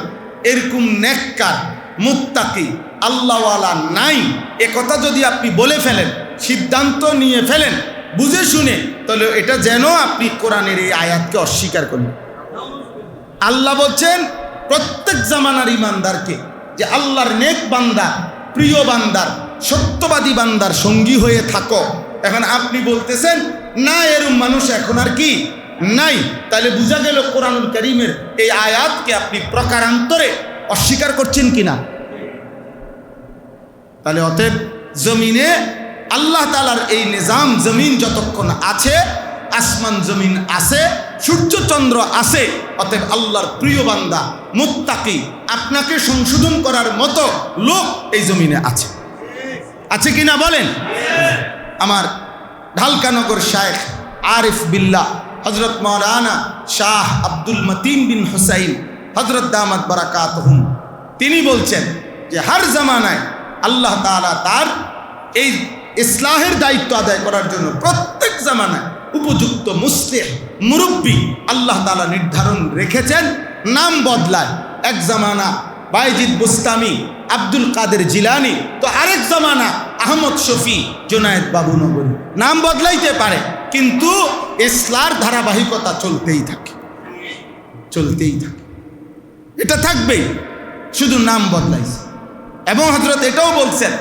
এরকম নেককার মুত্তাকি আল্লাহওয়ালা নাই, এ কথা যদি আপনি বলে ফেলেন, সিদ্ধান্ত নিয়ে ফেলেন বুঝে শুনে, তাহলে এটা যেন আপনি কোরআনের এই আয়াতকে অস্বীকার করেন। আল্লাহ বলছেন প্রত্যেক জামানার ইমানদারকে যে আল্লাহর নেক বান্দা, প্রিয় বান্দার, সত্যবাদী বান্দার সঙ্গী হয়ে থাকো। এখন আপনি বলতেছেন না, এরম মানুষ এখন আর কি নাই, তাহলে বোঝা গেল কোরআনুল কারীমের এই আয়াতকে আপনি প্রকারান্তরে অস্বীকার করছেন কিনা। তাহলে অতএব জমিনে আল্লাহ তাআলার এই নিজাম, জমিন যতক্ষণ আছে, আসমান জমিন আছে, সূর্য চন্দ্র আছে, অতএব আল্লাহর প্রিয় বান্দা মুত্তাকি আপনাকে সংশোধন করার মতো লোক এই জমিনে আছে, আছে কিনা বলেন। আমার ঢালকানগর শায়েখ আরিফ বিল্লাহ হযরত মাওলানা শাহ আব্দুল মতিন বিন হুসাইন হযরত দামাত বারাকাতুহুম, তিনি বলছেন যে হার জামানায় আল্লাহ তাআলা তার এই ইসলাহের দায়িত্ব আদায় করার জন্য প্রত্যেক জামানায় উপযুক্ত মুসলিহ মুরব্বী আল্লাহ তাআলা নির্ধারণ রেখেছেন, নাম বদলায়। এক জামানা বাইজিদ বুস্তামি, আব্দুল কাদের জিলানি, তো আরেক জামানা আহমদ শফি, জুনায়েদ বাবুনগরী, নাম বদলাইতে পারে, কিন্তু ইসলার ধারাবাহিকতা চলতেই থাকে, চলতেই থাকে, এটা থাকবেই, শুধু নাম বদলাইছে। এবং হযরত এটাও বলছেন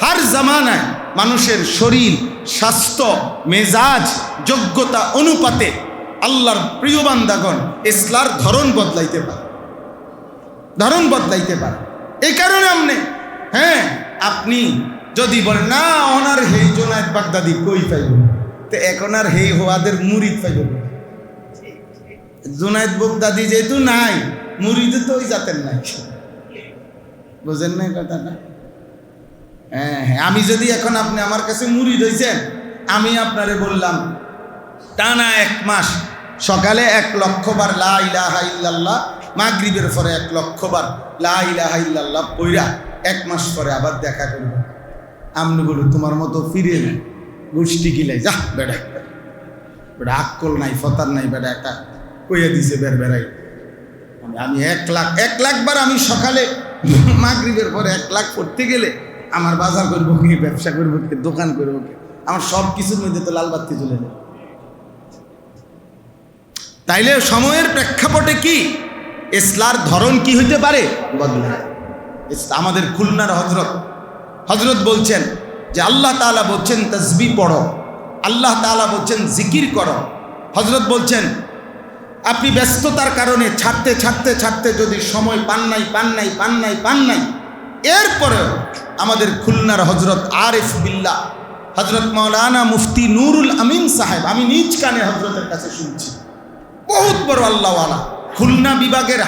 হার জামানায় মানুষের শরীর, স্বাস্থ্য, মেজাজ, যোগ্যতা অনুপাতে আল্লাহর প্রিয় বান্দাগণ ইসলার ধরন বদলাইতে পারে, ধরন বদলাইতে পারে। এই কারণে আপনি যদি বলেন না ওনার হেই জুনায়েদ বাগদাদি কই পাইব, তো এখন আর হেই হওয়াদের মুরিদ পাইব। জুনায়েদ বাগদাদি যেহেতু নাই, মুরিদ তো ওই জাতের নাই, বুঝেন না কথাটা। আমি যদি এখন আপনি আমার কাছে মুরিদ হইছেন, আমি আপনারে বললাম টানা 1 মাস সকালে 1 লক্ষ বার লা ইলাহা ইল্লাল্লাহ, মাগরিবের পরে 1 লক্ষ বার লা ইলাহা ইল্লাল্লাহ পইরা 1 মাস পরে আবার দেখা করব, আপনি বলুন তোমার মতো ফিরে গোষ্ঠী গিলাই যা বেড়া, বেড়া আকল নাই, ফতার নাই, বেড়া একটা কইয়া দিছে বেড়াই। আমি 1 লাখ বার আমি সকালে মাগরিবের পরে 1 লাখ করতে গেলে আমার বাজার করবো কি, ব্যবসা করবো কি, দোকান করবো কি, আমার সব কিছুর মধ্যে তো লাল বাতি চলে যায়। তাইলে সময়ের প্রেক্ষাপটে কি ইসলার ধরন কি হইতে পারে, বদলায়। আমাদের খুলনার হযরত বলছেন যে আল্লাহ তাআলা বলছেন তাসবিহ পড়ো, আল্লাহ তাআলা বলছেন জিকির করো। হযরত বলছেন আপনি ব্যস্ততার কারণে ছাড়তে যদি সময় পান নাই, এরপরেও আমাদের খুলনার হযরত আরিফ বিল্লাহ হযরত মাওলানা মুফতি নুরুল আমিন সাহেব, আমি নিজ কানে হযরতের কাছে শুনছি, বহুত বড় আল্লাহওয়ালা, খুলনা বিভাগের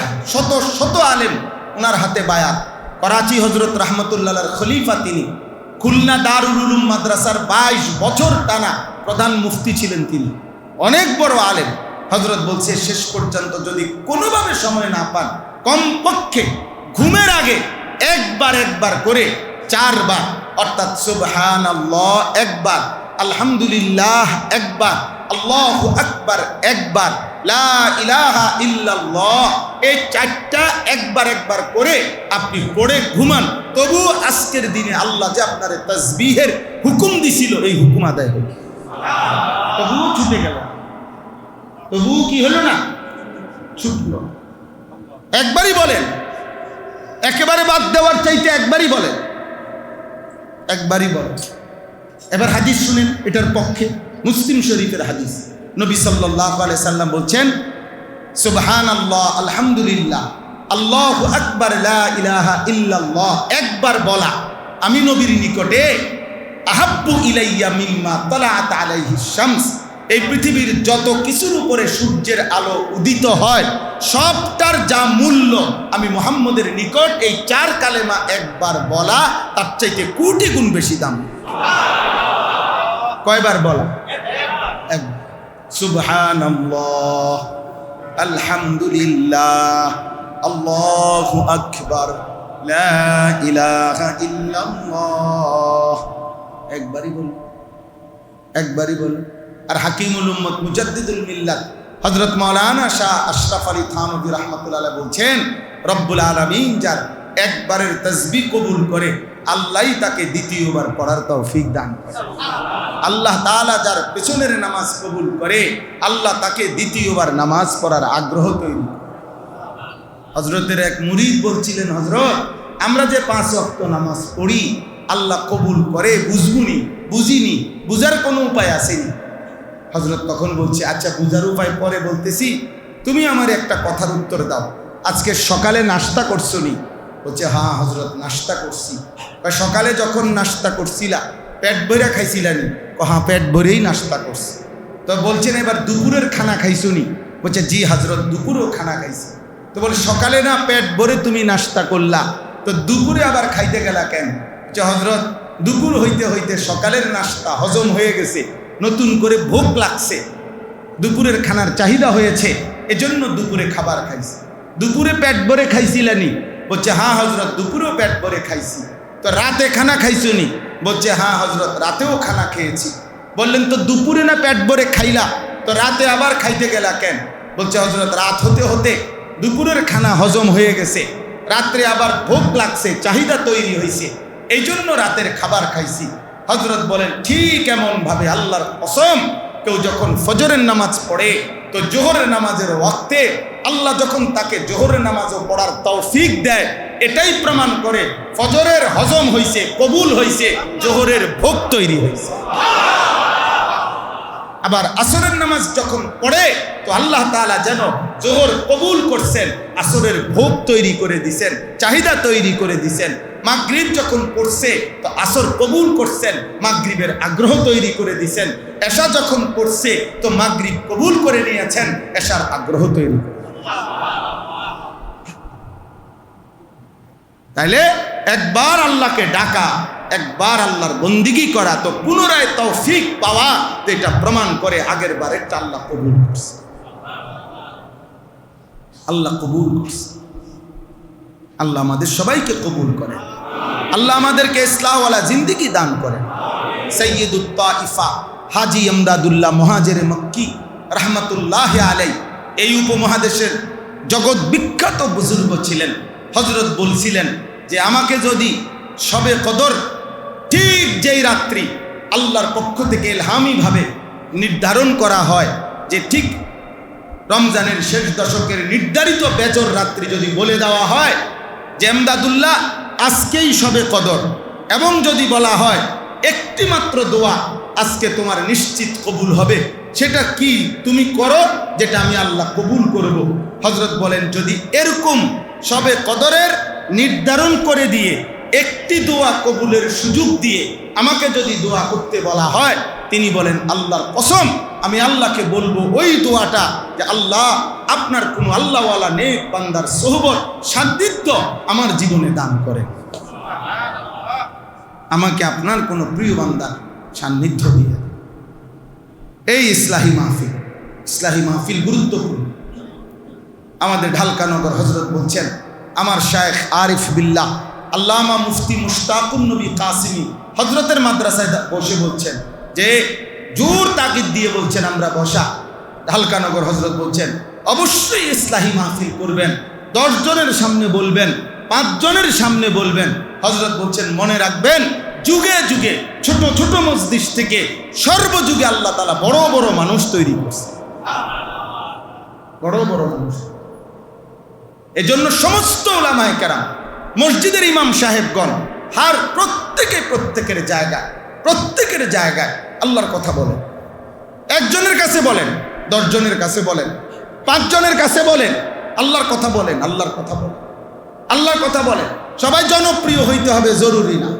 শত আলেম ওনার হাতে বায়াত। করাচি হযরত রাহমাতুল্লাহর খলিফা তিনি, খুলনা দারুল উলুম মাদ্রাসার 22 বছর টানা প্রধান মুফতি ছিলেন তিনি, অনেক বড় আলেম। হযরত বলছে শেষ পর্যন্ত যদি কোনোভাবে সময় না পান, কমপক্ষে ঘুমের আগে একবার করে 4 বার, অর্থাৎ সুবহানাল্লাহ একবার, আলহামদুলিল্লাহ একবার, আল্লাহু আকবার একবার, লা ইলাহা ইল্লাল্লাহ, এই 4টা একবার করে আপনি পড়ে ঘুমান। তবু আজকের দিনে আল্লাহ যে আপনারে তাসবিহের হুকুম দিছিল, এই হুকুম আদায় হল, তবুও ছুটে গেল, তবুও কি হলো না, ছুটল। একবারই বলেন, একেবারে বাদ দেওয়ার চাইতে একবারই বলেন, একবারই বলেন। এবার হাদিস শুনেন এটার পক্ষে, মুসলিম শরীফের হাদিস। নবী সাল্লাল্লাহু আলাইহি সাল্লাম বলছেন, সুবহানাল্লাহ, আলহামদুলিল্লাহ, আল্লাহু আকবার, লা ইলাহা ইল্লাল্লাহ একবার বলা আমি নবীর নিকটে আহাব্বু ইলাইয়া মিম্মা তালাআত আলাইহি শামস, এই পৃথিবীর যত কিছুর উপরে সূর্যের আলো উদিত হয় সবটার যা মূল্য আমি মুহাম্মদের নিকট এই 4 কালেমা একবার বলা তার চাইতে কোটি গুণ বেশি দাম। কয়বার বলা? একবার। সুবহানাল্লাহ, আলহামদুলিল্লাহ, আল্লাহু আকবার, লা ইলাহা ইল্লাল্লাহ একবারই বল, একবারই বল। আর হাকিমুল উম্মত মুজাদ্দিদুল মিল্লাত হযরত মাওলানা শাহ আশরাফ আলী থানভী রাহমাতুল্লাহ আলাইহি বলছেন, রব্বুল আলামিন যার একবারের তাসবিহ কবুল করে আল্লাহই তাকে দ্বিতীয়বার পড়ার তৌফিক দান করে। আল্লাহ তাআলা যার পেছনের নামাজ কবুল করে আল্লাহ তাকে দ্বিতীয়বার নামাজ পড়ার আগ্রহ তৈরি করে। হযরতের এক মুরিদ বলছিলেন, হযরত আমরা যে 5 ওয়াক্ত নামাজ পড়ি আল্লাহ কবুল করে বুঝিনি, বুঝার কোনো উপায় আসেনি। হযরত তখন বলছে, আচ্ছা বুঝার উপায় পরে বলতেছি, তুমি আমার একটা কথার উত্তর দাও, আজকে সকালে নাস্তা করছো নি? বলছে, হ্যাঁ হযরত নাস্তা করছি। সকালে যখন নাস্তা করছিলা পেট ভরে খাইছিলানি? হ্যাঁ পেট ভরেই নাস্তা করছি। তো বলছেন, এবার দুপুরের খানা খাইছো নি? বলছে, জি হযরত দুপুরেও খানা খাইছি। তো বলে, সকালে না পেট ভরে তুমি নাস্তা করলা, তো দুপুরে আবার খাইতে গেলা কেন? যে হযরত দুপুর হইতে সকালের নাস্তা হজম হয়ে গেছে, নতুন করে ভোগ লাগছে, দুপুরের খানার চাহিদা হয়েছে, এজন্য দুপুরে খাবার খাইছি। দুপুরে পেট ভরে খাইছিলানি? বলছে, হ্যাঁ হযরত দুপুরেও পেট ভরে খাইছি। তো রাতে খানা খাইছো নি? বলছে, হ্যাঁ হযরত রাতেও খানা খেয়েছি। বললেন, তো দুপুরে না পেট ভরে খাইলা, তো রাতে আবার খাইতে গেলা কেন? বলছে, হযরত রাত হতে দুপুরের খানা হজম হয়ে গেছে, রাত্রে আবার ভোগ লাগছে, চাহিদা তৈরি হয়েছে, এই জন্য রাতের খাবার খাইছি। হযরত বলেন, ঠিক এমন ভাবে আল্লাহর কসম, কেউ যখন ফজরের নামাজ পড়ে তো জোহরের নামাজের ওয়াক্তে আল্লাহ যখন তাকে জোহরের নামাজও পড়ার তৌফিক দেয়, এটাই প্রমাণ করে ফজরের হজম হইছে, কবুল হইছে, জোহরের ভোগ তৈরি হইছে। আবার আসরের নামাজ যখন পড়ে তো আল্লাহ তাআলা যেন জোহর কবুল করছেন, আসরের ভোগ তৈরি করে দিছেন, চাহিদা তৈরি করে দিছেন। মাগরিব যখন পড়ছে তো আসর কবুল করছেন, মাগরিবের আগ্রহ তৈরি করে দিছেন। এশা যখন পড়ছে তো মাগরিব কবুল করে নিয়েছেন, এশার আগ্রহ তৈরি করে। তাইলে একবার আল্লাহকে ডাকা, একবার আল্লাহর বন্দিগি করা, তো পুনরায় তৌফিক পাওয়া, তো এটা প্রমাণ করে আগের বারেরটা আল্লাহ কবুল করছে, আল্লাহ কবুল করছে। আল্লাহ আমাদের সবাইকে কবুল করেন, আল্লাহ আমাদেরকে ইসলাহওয়ালা জিন্দেগি দান করেন। সৈয়দুত তাইফা হাজী ইমদাদুল্লাহ মুহাজিরে মক্কি রহমতুল্লাহ আলাইহি এই উপমহাদেশের জগৎ বিখ্যাত বুজুর্গ ছিলেন। হযরত বলছিলেন যে আমাকে যদি শবে কদর ঠিক যেই রাত্রি আল্লাহর পক্ষ থেকে ইলহামিভাবে নির্ধারণ করা হয় যে ঠিক রমজানের শেষ দশকের নির্ধারিত বেজর রাত্রি যদি বলে দেওয়া হয় যে ইমদাদুল্লাহ আজকেই শবে কদর, এবং যদি বলা হয় একটি মাত্র দোয়া আজকে তোমার নিশ্চিত কবুল হবে, সেটা কি তুমি করো যেটা আমি আল্লাহ কবুল করব। হযরত বলেন, যদি এরকম শবে কদরের নির্ধারণ করে দিয়ে একটি দোয়া কবুলের সুযোগ দিয়ে আমাকে যদি দোয়া করতে বলা হয়, তিনি বলেন আল্লাহর কসম আমি আল্লাহকে বলবো ওই দোয়াটা যে আল্লাহ আপনার কোনো আল্লাহওয়ালা নেক বান্দার সোহবত সান্নিধ্য আমার জীবনে দান করেন, আমাকে আপনার কোনো প্রিয় বান্দার সান্নিধ্য দিয়ে। এই ইসলাহি মাহফিল গুরুত্বপূর্ণ। আমাদের ঢালকানগর হযরত বলছেন আমার শায়েখ আরিফ বিল্লাহ আল্লামা মুফতি মুশতাকুন নবী কাসিমি হযরতের মাদ্রাসায় বসে বলছেন যে জোর তাকিদ দিয়ে বলছেন আমরা বসা হালকানগর হযরত বলছেন অবশ্যই ইসলাহি মাহফিল করবেন, 10 জনের সামনে বলবেন, 5 জনের সামনে বলবেন। হযরত বলছেন মনে রাখবেন যুগে যুগে ছোট ছোট মজলিস থেকে সর্বযুগে আল্লাহ তাআলা বড় বড় মানুষ তৈরি করছে, বড় বড় মানুষ। এজন্য সমস্ত উলামায়ে কেরাম, মসজিদের ইমাম সাহেবগণ হার প্রত্যেকের জায়গায় আল্লাহর কথা বলেন। 1 জনের কাছে বলেন, 10 জনের কাছে বলেন, 5 জনের কাছে বলেন, আল্লাহর কথা বলেন, আল্লাহর কথা বলেন, আল্লাহর কথা বলেন। সবাই জনপ্রিয় হইতে হবে জরুরি না।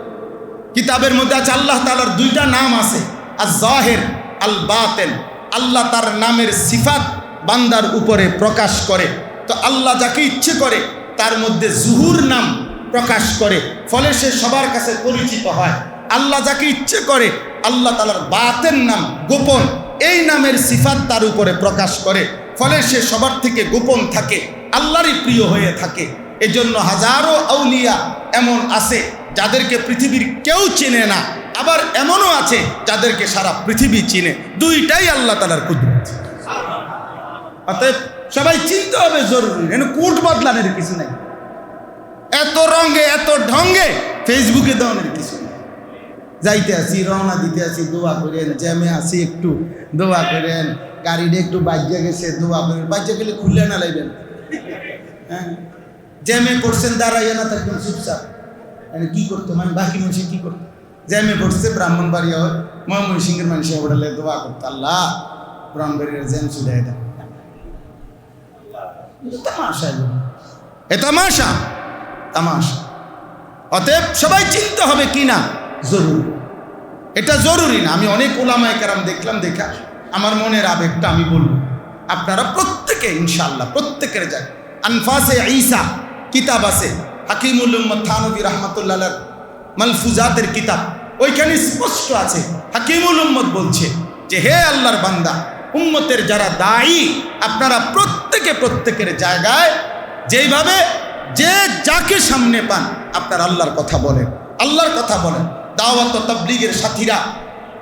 কিতাবের মধ্যে আছে আল্লাহ তাআলার 2টা নাম আছে, আয-যাহির আল বাতিন। আল্লাহ তার নামের সিফাত বান্দার উপরে প্রকাশ করে। তো আল্লাহ যাকে ইচ্ছে করে তার মধ্যে জুহুর নাম প্রকাশ করে, ফলে সে সবার কাছে পরিচিত হয়। আল্লাহ যাকে ইচ্ছে করে আল্লাহ তাআলার বাতিন নাম গোপন, এই নামের সিফাত তার উপরে প্রকাশ করে, ফলে সে সবার থেকে গোপন থাকে, আল্লাহরই প্রিয় হয়ে থাকে। এজন্য হাজারো আউলিয়া এমন আছে যাদেরকে পৃথিবীর কেউ চেনে না, আবার এমনও আছে যাদেরকে সারা পৃথিবী চিনে। 2টাই আল্লাহ তাআলার কুদরত। অতএব সবাই চিনতে হবে জরুরি, কোট বদলানোর কিছু নাই, এত রঙে এত ঢঙ্গে ফেসবুকে দেওয়ানোর কিছু নেই। যাইতে আসি, রওনা দিতে আসি, দোয়া করেন, জ্যামে আসি একটু দোয়া করেন, গাড়িটা একটু বাজ্যা গেছে দোয়া করেন, বাজ্যা গেলে খুললে না লাইবেন। হ্যাঁ, জ্যামে পড়ছেন দাঁড়াইয়া না থাকবেন চুপচাপ। কি করতো মানে বাকি মানুষ কি করতো? জ্যামে পড়ছে ব্রাহ্মণবাড়িয়া ময়মনসিংহের মানুষ ওটালে দোয়া করতো, আল্লাহ ব্রাহ্মণবাড়িয়ার জ্যাম চলে এটা তামাশা, এ তামাশা তামাশা। অতএব সবাই চিনতে হবে কি না জরুরি, এটা জরুরি না। আমি অনেক উলামায়ে কেরাম দেখলাম, দেখা আমার মনের আবেগটা আমি বলব। আপনারা প্রত্যেকে ইনশাআল্লাহ প্রত্যেকের যায় আনফাসে ঈসা কিতাব আছে, হাকিমুল উম্মত থানভী রাহমাতুল্লাহ আলাইহি মালফুজাতের কিতাব, ওইখানে স্পষ্ট আছে হাকিমুল উম্মত বলছে যে হে আল্লাহর বান্দা, উম্মতের যারা দায়ী আপনারা প্রত্যেকের জায়গায় যেইভাবে যে যাকে সামনে পান আপনার আল্লাহর কথা বলেন, আল্লাহর কথা বলেন। দাওয়াত ও তাবলীগের সাথীরা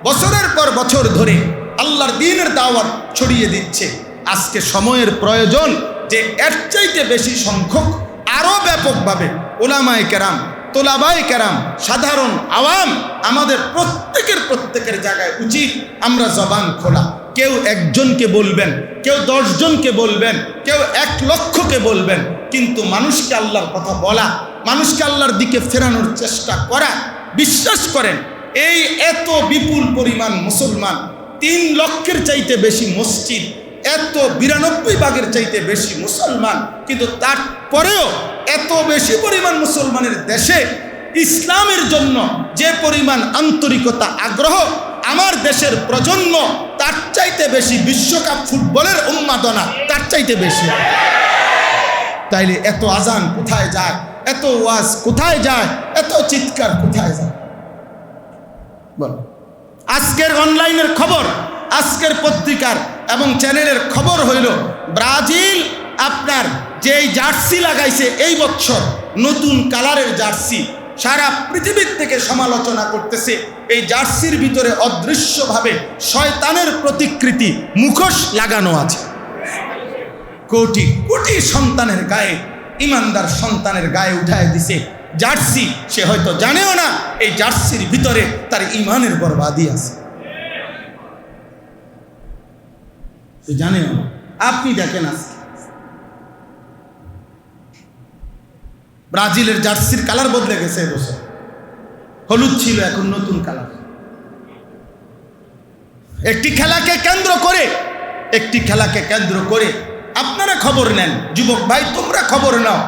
বছরের পর বছর ধরে আল্লাহর দ্বীনের দাওয়াত ছড়িয়ে দিচ্ছে। আজকে সময়ের প্রয়োজন যে এর চাইতে বেশি সংখ্যক আরো ব্যাপকভাবে উলামায়ে কেরাম, তোলাবায়ে কেরাম, সাধারণ আওয়াম আমাদের প্রত্যেকের জায়গায় উচিত আমরা জবান খোলা। কেউ 1 জনকে বলবেন, কেউ 10 জনকে বলবেন, কেউ 1 লক্ষকে বলবেন, কিন্তু মানুষকে আল্লাহর কথা বলা, মানুষকে আল্লাহর দিকে ফেরানোর চেষ্টা করা। বিশ্বাস করেন এই এত বিপুল পরিমাণ মুসলমান, 3 লক্ষের চাইতে বেশি মসজিদ, এত 92 ভাগের চাইতে বেশি মুসলমান, কিন্তু তারপরেও এত বেশি পরিমাণ মুসলমানের দেশে ইসলামের জন্য যে পরিমাণ আন্তরিকতা, আগ্রহ, আমার দেশের প্রজন্ম তার চাইতে বেশি বিশ্বকাপ ফুটবলের উন্মাদনা তার চাইতে বেশি। তাইলে এত আজান কোথায় যায়, এত ওয়াজ কোথায় যায়, এত চিৎকার কোথায় যায়? বল, আজকের অনলাইনের খবর, আজকের পত্রিকার এবং চ্যানেলের খবর হইল ব্রাজিল আপনার যেই জার্সি লাগাইছে এই বছর, নতুন কালারের জার্সি, সারা পৃথিবীর থেকে সমালোচনা করতেছে। এই জার্সির ভিতরে অদৃশ্যভাবে শয়তানের প্রতিকৃতি, মুখোশ লাগানো আছে। কোটি কোটি সন্তানের গায়ে, ইমানদার সন্তানের গায়ে উঠায় দিছে জার্সি। সে হয়তো জানেও না এই জার্সির ভিতরে তার ইমানের বরবাদি আছে, সে জানেও না। আপনি দেখেন আজকে ব্রাজিলের জার্সির কালার বদলে গেছে, এবছর হলুদ ছিল এখন নতুন কালার। একটি খেলাকে কেন্দ্র করে আপনারা খবর নেন, যুবক ভাই তোমরা খবর নাও,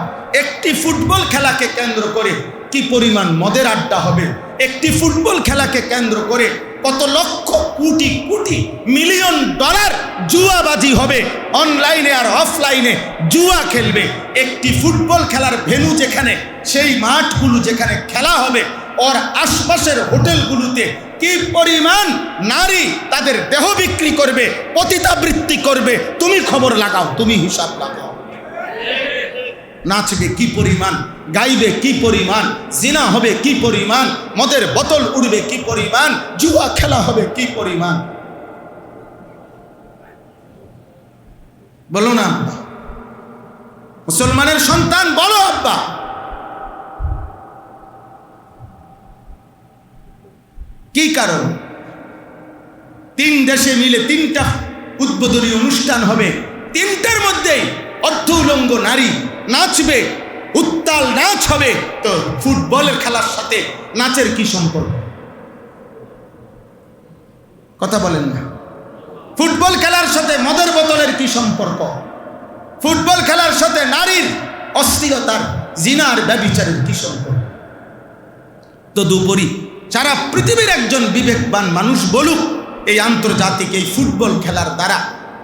একটি ফুটবল খেলাকে কেন্দ্র করে কি পরিমাণ মদের আড্ডা হবে, একটি ফুটবল খেলাকে কেন্দ্র করে কত লক্ষ কোটি কোটি মিলিয়ন ডলার জুয়াবাজি হবে, অনলাইনে আর অফলাইনে জুয়া খেলবে। একটি ফুটবল খেলার ভেন্যু যেখানে, সেই মাঠগুলো যেখানে খেলা হবে, ওর আশপাশের হোটেলগুলোতে কি পরিমাণ নারী তাদের দেহ বিক্রি করবে, পতিতাবৃত্তি করবে। তুমি খবর লাগাও, তুমি হিসাব লাগাও। নাচবে কি পরিমাণ, গাইবে কি পরিমাণ, জিনা হবে কি পরিমাণ, মদের বোতল উড়বে কি পরিমাণ, জুয়া খেলা হবে কি পরিমাণ। বলো না আব্বা, মুসলমানের সন্তান বলো আব্বা। কি কারণ? 3 দেশে মিলে 3টা উদ্বোধনী অনুষ্ঠান হবে, 3টার মধ্যেই অর্ধ উলঙ্গ নারী নাচবে, উত্তাল নাচ হবে। তো ফুটবলের খেলার সাথে নাচের কি সম্পর্ক? কথা বলেন না। ফুটবল খেলার সাথে মদের বোতলের কি সম্পর্ক? ফুটবল খেলার সাথে নারীর অস্থিরতার, জিনার, ব্যভিচারের কি সম্পর্ক? তদুপরি সারা পৃথিবীর একজন বিবেকবান মানুষ বলুক, এই আন্তর্জাতিক এই ফুটবল খেলার দ্বারা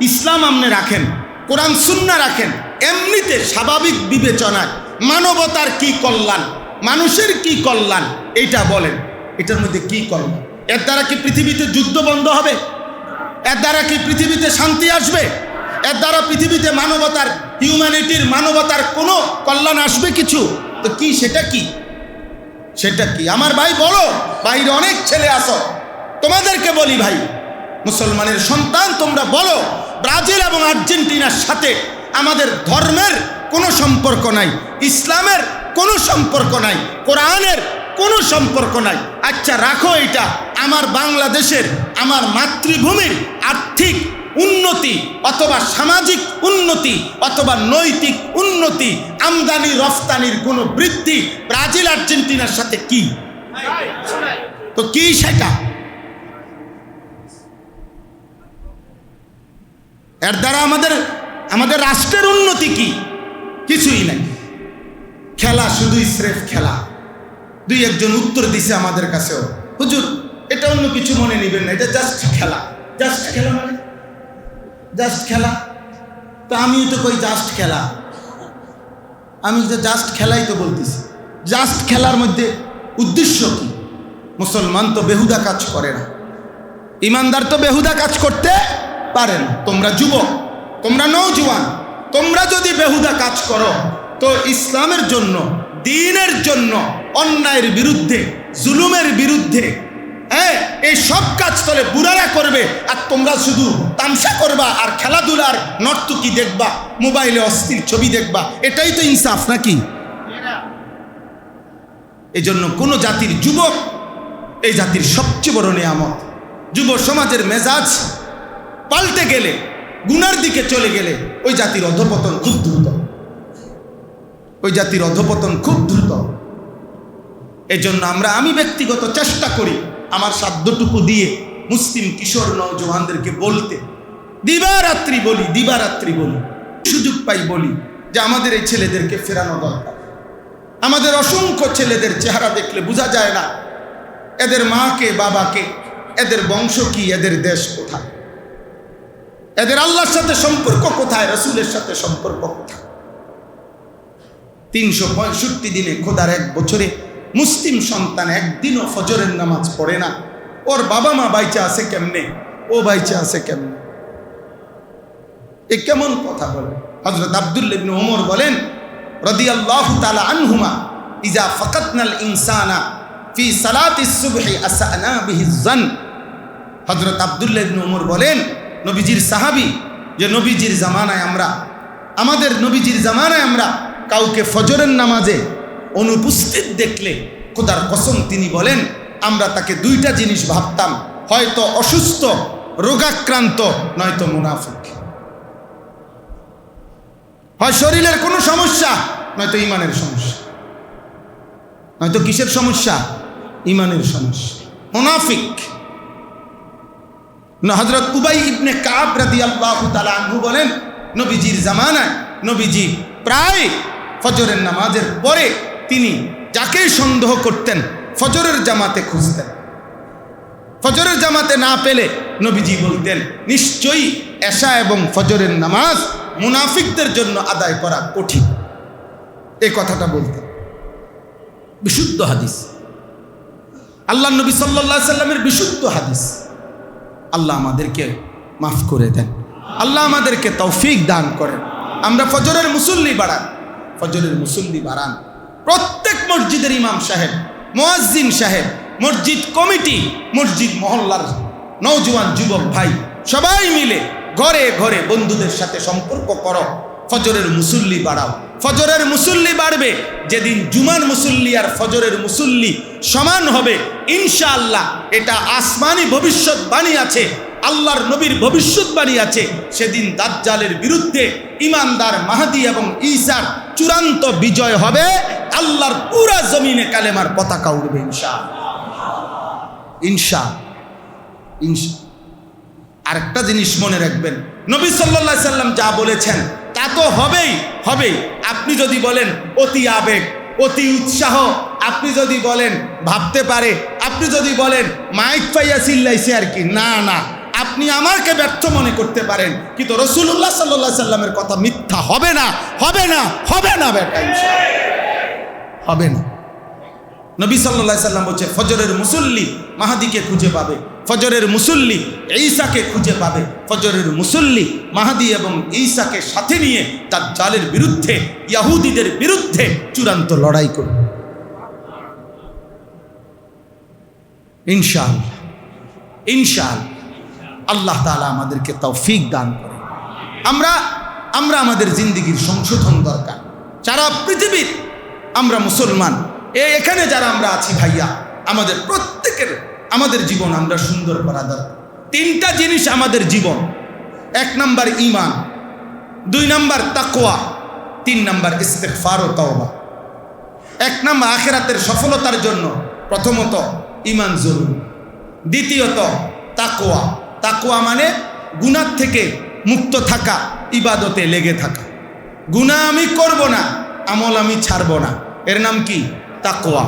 ইসলাম আমনে রাখেন, কোরআন সুন্নাহ রাখেন, এমনিতে স্বাভাবিক বিবেচনায় মানবতার কি কল্যাণ, মানুষের কি কল্যাণ, এইটা বলেন। এটার মধ্যে কি কল্যাণ? এর দ্বারা কি পৃথিবীতে যুদ্ধ বন্ধ হবে? এর দ্বারা কি পৃথিবীতে শান্তি আসবে? এর দ্বারা পৃথিবীতে মানবতার, হিউম্যানিটির, মানবতার কোনো কল্যাণ আসবে কিছু? তো কি সেটা কি? সেটা কি? আমার ভাই বলো, বাইরে অনেক ছেলে আসো, তোমাদেরকে বলি ভাই, মুসলমানের সন্তান তোমরা বলো, ব্রাজিল এবং আর্জেন্টিনার সাথে আমাদের ধর্মের কোনো সম্পর্ক নাই, ইসলামের কোনো সম্পর্ক নাই, কোরআনের কোনো সম্পর্ক নাই। আচ্ছা রাখো এটা, আমার বাংলাদেশের, আমার মাতৃভূমির আর্থিক উন্নতি অথবা সামাজিক উন্নতি অথবা নৈতিক উন্নতি, আমদানি রফতানির কোনো বৃদ্ধি ব্রাজিল আর্জেন্টিনার সাথে কি? তো কি সেটা? এর দ্বারা আমাদের রাষ্ট্রের উন্নতি কি? কিছুই নাই। খেলা শুধুই স্রেফ খেলা। 2-1 উত্তর দিছে আমাদের কাছেও, হুজুর এটা অন্য কিছু মনে নিবেন না, এটা জাস্ট খেলা। জাস্ট খেলা মানে জাস্ট খেলা? তো আমিও তো কই জাস্ট খেলা, আমি তো জাস্ট খেলাই তো বলতেছি। জাস্ট খেলার মধ্যে উদ্দেশ্য কি? মুসলমান তো বেহুদা কাজ করে না, ইমানদার তো বেহুদা কাজ করতে পারে না। তোমরা যুবক, তোমরা নওজোয়ান, তোমরা যদি বেহুদা কাজ করো তো ইসলামের জন্য, দ্বীনের জন্য, অন্যায়ের বিরুদ্ধে, জুলুমের বিরুদ্ধে, হ্যাঁ, এই সব কাজ তলে বুড়ারা করবে, আর তোমরা শুধু তামসা করবা আর খেলাধুলার নর্তকী দেখবা, মোবাইলে অস্থির ছবি দেখবা। এটাই তো ইনসাফ নাকি? এই জন্য কোনো জাতির যুবক এই জাতির সবচেয়ে বড় নিয়ামত। যুব সমাজের মেজাজ পাল্টে গেলে, গুনার দিকে চলে গেলে ওই জাতির অধঃপতন খুব দ্রুত, ওই জাতির অধঃপতন খুব দ্রুত। এজন্য আমি ব্যক্তিগত চেষ্টা করি আমার সাধ্যটুকু দিয়ে মুসলিম কিশোর নওজোয়ানদেরকে বলতে, দিবারাত্রি বলি, সুযোগ পাই বলি যে আমাদের এই ছেলেদেরকে ফেরানো দরকার। আমাদের অসংখ্য ছেলেদের চেহারা দেখলে বোঝা যায় না এদের মাকে, বাবাকে, এদের বংশ কি, এদের দেশ কোথায়, এদের আল্লাহর সাথে সম্পর্ক কোথায়, রাসূলের সাথে সম্পর্ক কোথায়। 365 দিনে, খোদার 1 বছরে মুসলিম সন্তান একদিনও ফজরের নামাজ পড়ে না। ওর বাবা মা বাইচা আছে কেমনে, ও বাইচা আছে কেমনে? এ কেমন কথা বলে? হযরত আব্দুল্লাহ ইবনে ওমর বলেন রাদিয়াল্লাহু তাআলা আনহুমা, ইজা ফাকাতনাল ইনসানা ফি সালাতিস সুবহি আসানা বিহি যান। হযরত আব্দুল্লাহ ইবনে ওমর বলেন, নবীজির সাহাবী, যে নবীজির জামানায় আমাদের নবীজির জামানায় আমরা কাউকে ফজরের নামাজে অনুপস্থিত দেখলে খোদার কসম তিনি বলেন আমরা তাকে 2টা জিনিস ভাবতাম, হয়তো অসুস্থ, রোগাক্রান্ত, নয়তো মুনাফিক। হয় শরীরের কোনো সমস্যা, নয়তো ইমানের সমস্যা। নয়তো কিসের সমস্যা? ইমানের সমস্যা, মুনাফিক। হযরত উবাই ইবনে কাব রাদিয়াল্লাহু তাআলা আনহু বলেন, নবীজির জামানায় নবীজি প্রায় ফজরের নামাজের পরে তিনি যাকেই সন্দেহ করতেন ফজরের জামাতে খুঁজতেন। ফজরের জামাতে না পেলে নবীজি বলতেন, নিশ্চয়ই এশা এবং ফজরের নামাজ মুনাফিকদের জন্য আদায় করা কঠিন। এই কথাটা বলতেন। বিশুদ্ধ হাদিস, আল্লাহ নবী সাল্লাল্লাহু আলাইহি সাল্লামের বিশুদ্ধ হাদিস। আল্লাহ আমাদেরকে মাফ করে দেন, আল্লাহ আমাদেরকে তৌফিক দান করেন। আমরা ফজরের মুসল্লি বাড়াই, ফজরের মুসল্লি বাড়ান। প্রত্যেক মসজিদের ইমাম সাহেব, মুয়াজ্জিন সাহেব, মসজিদ কমিটি, মসজিদ মহল্লার নওজোয়ান যুবক ভাই সবাই মিলে ঘরে ঘরে বন্ধুদের সাথে সম্পর্ক করো, ফজরের মুসল্লি বাড়াও। ফজরের মুসল্লি বাড়বে যেদিন জুমার মুসল্লি আর ফজরের মুসল্লি সমান হবে ইনশাআল্লাহ। এটা আসমানি ভবিষ্যৎবাণী আছে, আল্লাহর নবীর ভবিষ্যৎবাণী আছে। সেদিন দাজ্জালের বিরুদ্ধে ইমানদার মাহদী এবং ঈসার চূড়ান্ত বিজয় হবে। আল্লাহর পুরা জমিনে কালেমার পতাকা উড়বে ইনশাআল্লাহ, ইনশাআল্লাহ। আরেকটা জিনিস মনে রাখবেন, নবী সাল্লাল্লাহু আলাইহি সাল্লাম যা বলেছেন তা তো হবেই। আপনি যদি বলেন অতি আবেগ, অতি উৎসাহ, আপনি যদি বলেন ভাবতে পারে, আপনি যদি বলেন মাইক পাইয়া চিল্লাইছে আর কি, না, আপনি আমাকে ব্যর্থ মনে করতে পারেন, কিন্তু রাসূলুল্লাহ সাল্লাল্লাহু আলাইহি সাল্লামের কথা মিথ্যা হবে না বেটা, ইনশাআল্লাহ হবে না। নবী সাল্লাল্লাহু আলাইহি সাল্লাম বলছে ফজরের মুসল্লি মাহদীকে খুঁজে পাবে, ফজরের মুসল্লি ঈসাকে খুঁজে পাবে, ফজরের মুসল্লি মাহদী এবং ঈসাকে সাথে নিয়ে দাজ্জালের বিরুদ্ধে, ইহুদিদের বিরুদ্ধে চূড়ান্ত লড়াই করবে ইনশাআল্লাহ। আল্লাহ তাআলা আমাদেরকে তৌফিক দান করে। আমরা আমাদের জিন্দেগির সংশোধন দরকার। সারা পৃথিবীর আমরা মুসলমান, এখানে যারা আমরা আছি ভাইয়া, আমাদের প্রত্যেকের আমাদের জীবন আমরা সুন্দর করা দরকার। তিনটা জিনিস আমাদের জীবন: 1 নাম্বার ঈমান, 2 নাম্বার তাকওয়া, 3 নাম্বার ইস্তিগফার ও তাওবা। 1 নাম্বার আখিরাতের সফলতার জন্য প্রথমত ঈমান জরুরি, দ্বিতীয়ত তাকওয়া মানে গুনাহ থেকে মুক্ত থাকা, ইবাদতে লেগে থাকা। গুনাহ আমি করব না, আমল আমি ছাড়ব না, এর নাম কি? তাকওয়া।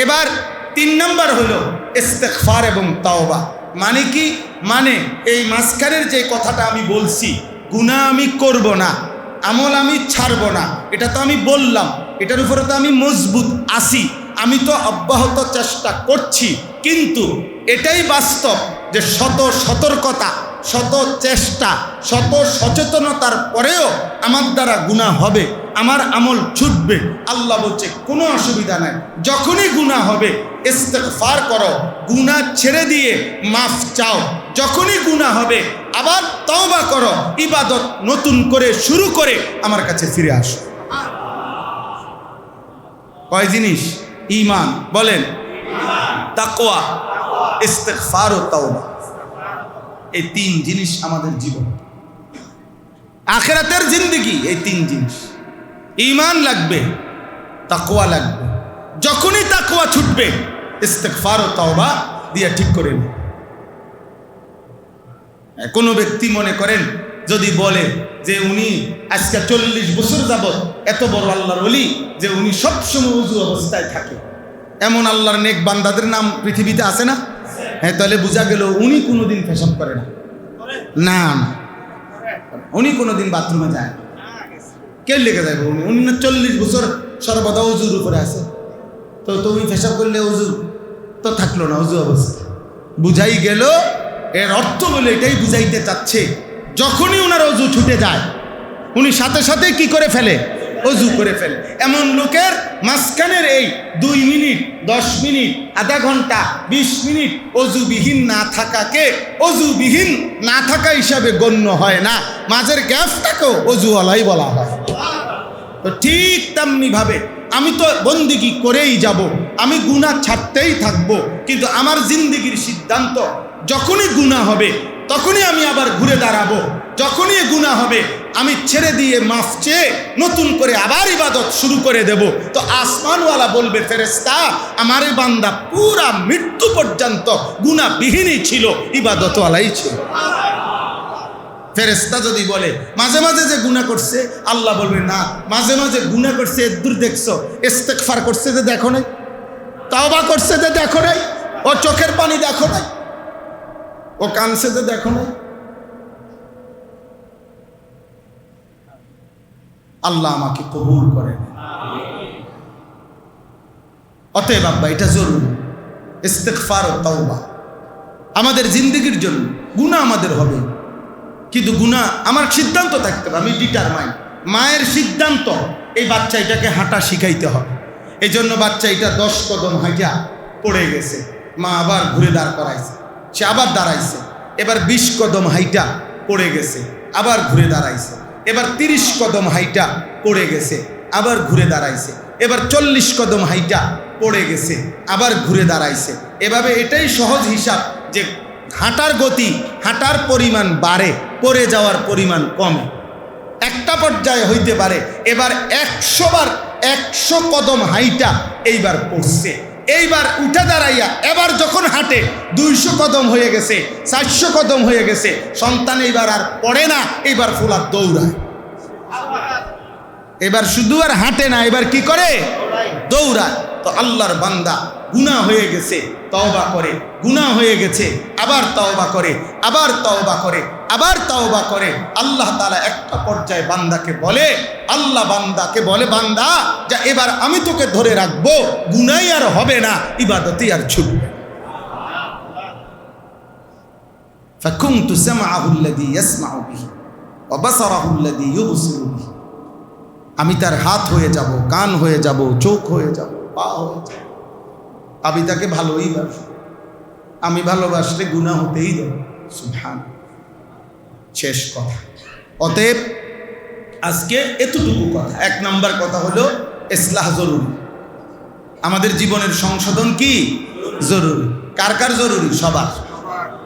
এবার 3 নাম্বার হলো ইস্তিগফার এবং তাওবা। মানে কি? মানে এই মাঝখানের যে কথাটা আমি বলছি, গুনাহ আমি করব না, আমল আমি ছাড়ব না, এটা তো আমি বললাম, এটার উপরে তো আমি মজবুত আছি, আমি তো অব্যাহত চেষ্টা করছি, কিন্তু এটাই বাস্তব যে শত সতর্কতা, শত চেষ্টা, শত সচেতনতার পরেও আমার দ্বারা গুনাহ হবে, আমার আমল ছুটবে। আল্লাহ বলছে কোনো অসুবিধা নাই, যখনই গুনাহ হবে ইস্তিগফার করো, গুনাহ ছেড়ে দিয়ে মাফ চাও। যখনই গুনাহ হবে আবার তওবা করো, ইবাদত নতুন করে শুরু করে আমার কাছে ফিরে আসো। কয় জিনিস? ঈমান বলেন, তাকওয়া, ইস্তিগফার ও তাওবা। এই 3 জিনিস আমাদের জীবন, আখিরাতের জিন্দেগি। এই 3 জিনিস, ঈমান লাগবে, তাকওয়া লাগবে। যখনই তাকওয়া ছুটবে ইস্তিগফার ও তাওবা দিয়ে ঠিক করে নেবে। কোনো ব্যক্তি মনে করেন যদি বলে যে উনি আজকে 40 বছর যাবত এত বড় আল্লাহর ওলি, যে উনি সবসময় ওযু অবস্থায় থাকে, এমন আল্লাহর নেক বান্দাদের নাম পৃথিবীতে আছে না? হ্যাঁ, তাহলে বোঝা গেল উনি কোনোদিন পেশাব করে না, উনি কোনোদিন বাথরুমে যায় না। কে লেগে যাবে? উনি না 40 বছর সর্বদা ওযুর উপরে আছে, তো তুমি পেশাব করলে ওযু তো থাকলো না, ওযু অবস্থা। বুঝাই গেল, এর অর্থ হলো এটাই বুঝাইতে চাচ্ছে, যখনই ওনার ওযু ছুটে যায় উনি সাথে সাথে কি করে ফেলে? ওযু করে ফেলে। এমন লোকের মাঝখানের এই 2 মিনিট, 10 মিনিট, আধা ঘন্টা, 20 মিনিট ওযুবিহীন না থাকাকে ওযুবিহীন না থাকা হিসাবে গণ্য হয় না, মাঝের গ্যাপটাকেও ওযুওয়ালাই বলা হয়। তো ঠিক তেমনি ভাবে আমি তো বন্দেগী করেই যাব, আমি গুনাহ ছাড়তেই থাকবো, কিন্তু আমার জিন্দেগির সিদ্ধান্ত যখনই গুনাহ হবে তখনই আমি আবার ঘুরে দাঁড়াবো, যখনই গুনাহ হবে আমি ছেড়ে দিয়ে মাফ চেয়ে নতুন করে আবার ইবাদত শুরু করে দেব। তো আসমানওয়ালা বলবে, ফেরেশতা আমার বান্দা পুরা মৃত্যু পর্যন্ত গুনাহবিহীনই ছিল, ইবাদতওয়ালাই ছিল। ফেরেশতা যদি বলে মাঝে মাঝে যে গুনাহ করছে, আল্লাহ বলবে না, মাঝে মাঝে গুনাহ করছে এদূর দেখছো, ইস্তিগফার করছে যে দেখো নাই, তাওবা করছে যে দেখো নাই, ও চোখের পানি দেখো নাই, ও কানছে যে দেখো নাই। আল্লাহ আমাকে কবুল করেন। অতএব আব্বা, এটা জরুরি, ইস্তিগফার ও তাওবা আমাদের জিন্দেগির জন্য। গুনাহ আমাদের হবে, কিন্তু গুনাহ আমার সিদ্ধান্ত থাকতে হবে, আমি ডিটারমাইন। মায়ের সিদ্ধান্ত এই বাচ্চা এটাকে হাঁটা শিখাইতে হবে। এই জন্য বাচ্চা এটা 10 কদম হাঁটা পড়ে গেছে, মা আবার ঘুরে দাঁড় করাইছে, সে আবার দাঁড়াইছে। এবার 20 কদম হাইটা পড়ে গেছে, আবার ঘুরে দাঁড়াইছে। এবার 30 কদম হাইটা পড়ে গেছে, আবার ঘুরে দাঁড়াইছে। এবার 40 কদম হাইটা পড়ে গেছে, আবার ঘুরে দাঁড়াইছে। এভাবে এটাই সহজ হিসাব যে হাঁটার গতি, হাঁটার পরিমাণ বাড়ে, পড়ে যাওয়ার পরিমাণ কমে। একটা পর্যায়ে হইতে পারে এবার 100 বার 100 কদম হাইটা এইবার পড়ছে, এইবার উঠে দাঁড়াইয়া এবার যখন হাঁটে 200 কদম হয়ে গেছে, 400 কদম হয়ে গেছে, সন্তান এইবার আর পড়ে না, এইবার ফুলার দৌড়ায়। এবার শুধু আর হাঁটে না, এবার কি করে? দৌড়ায়। তো আল্লাহর বান্দা গুনাহ হয়ে গেছে, তওবা করে, গুনাহ হয়ে গেছে, আবার তওবা করে, আবার তওবা করে, আবার তওবা করে। আল্লাহ তাআলা একটা পর্যায়ে বান্দাকে বলে, আল্লাহ বান্দাকে বলে, বান্দা যা এবার আমি তোকে ধরে রাখবো, গুনাহ আর হবে না, ইবাদতই আর ছুটবে। ফাকুনতু সামআহু আল্লাযী ইয়াসমাউ বিহি ওয়া বাসারাহু আল্লাযী ইউবসিরু বিহি। আমি তার হাত হয়ে যাব, কান হয়ে যাব, চোখ হয়ে যাব, পা হয়ে যাব। আমি তাকে ভালোই বাসি, আমি ভালোবাসলে গুনাহ হতেই দেব। সুবহান, শেষ কথা। অতএব আজকে এতটুকু কথা। 1 নাম্বার কথা হলো ইসলাহ জরুরি, আমাদের জীবনের সংশোধন কি জরুরি। কার কার জরুরি? সবার।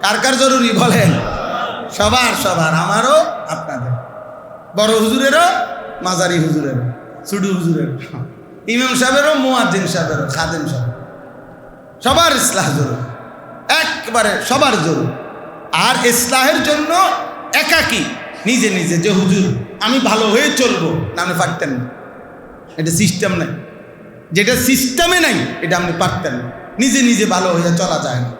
কার কার জরুরি বলেন? সবার সবার, আমারও আপনাদের, বড় হুজুরেরও, মাজারি হুজুরেরও, ছোট হুজুরেরও, ইমাম সাহেবেরও, মুয়াজ্জিন সাহেবেরও, খাদেম সাহেব, সবার ইসলাহ জরুরি, একবারে সবার জরুরি। আর ইসলাহের জন্য একাকী নিজে নিজে যে হুজুর আমি ভালো হয়ে চলবো না, আপনি পারতেন না। এটা সিস্টেম নাই, যেটা সিস্টেমে নাই এটা আপনি পারতেন না। নিজে নিজে ভালো হয়ে চলা যায় না।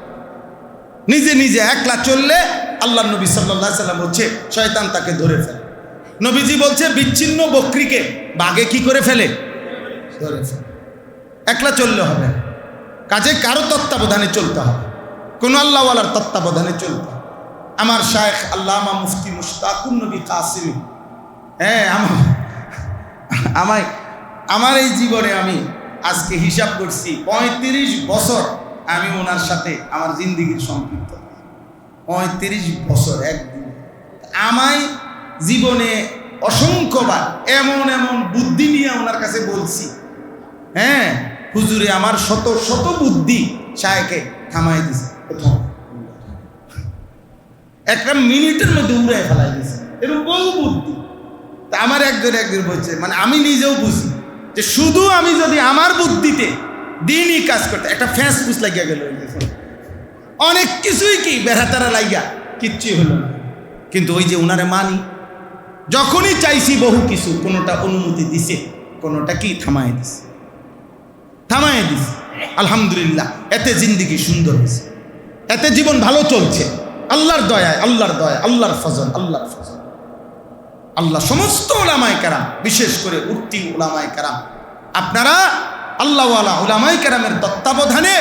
নিজে নিজে একলা চললে আল্লাহ নবী সাল্লাল্লাহু আলাইহি সাল্লাম বলছে শয়তান তাকে ধরে ফেলে। নবীজি বলছে বিচ্ছিন্ন বকরিকে বাঘে কি করে ফেলে? ধরে ফেলে। একলা চললে হবে না, কাজে কারো তত্ত্বাবধানে চলতে হবে, কোন আল্লাহওয়ালার তত্ত্বাবধানে চলতে হবে। আমার শায়েখ আল্লামা মুফতি মুশতাকুন নবী কাসিমি, হ্যাঁ, আমার এই জীবনে আমি আজকে হিসাব করছি 35 বছর আমি ওনার সাথে আমার জিন্দিগির সম্পৃক্ত। 35 বছর একদিন আমায় জীবনে অসংখ্যবার এমন এমন বুদ্ধি নিয়ে ওনার কাছে বলছি, হ্যাঁ হুজুরে আমার শত শত বুদ্ধি শায়েখে থামাই দিছে, প্রথম একটা মিনিটের মধ্যে উড়াই ফেলাই দিছে, এরকম বহু বুদ্ধি। তা আমার একজন বলছে, মানে আমি নিজেও বুঝি যে শুধু আমি যদি আমার বুদ্ধিতে দিনই কাজ করতে, একটা ফ্যাঁস ফুস লাগিয়া গেল, অনেক কিছুই কি বেড়াতারা লাগিয়া কিচ্ছুই হলো না। কিন্তু ওই যে উনারে মানি, যখনই চাইছি বহু কিছু, কোনোটা অনুমতি দিছে, কোনোটা কি থামাই দিছে, আলহামদুলিল্লাহ। এতে জিন্দিগি সুন্দর হয়েছে, এতে জীবন ভালো চলছে, আল্লাহর দয়ায়, আল্লাহর দয়া, আল্লাহর ফজল, আল্লাহর ফজল। আল্লাহ সমস্ত উলামায়ে কেরাম, বিশেষ করে উঠতি উলামায়ে কেরাম, আপনারা আল্লাহওয়ালা উলামায়ে কেরামের তত্ত্বাবধানে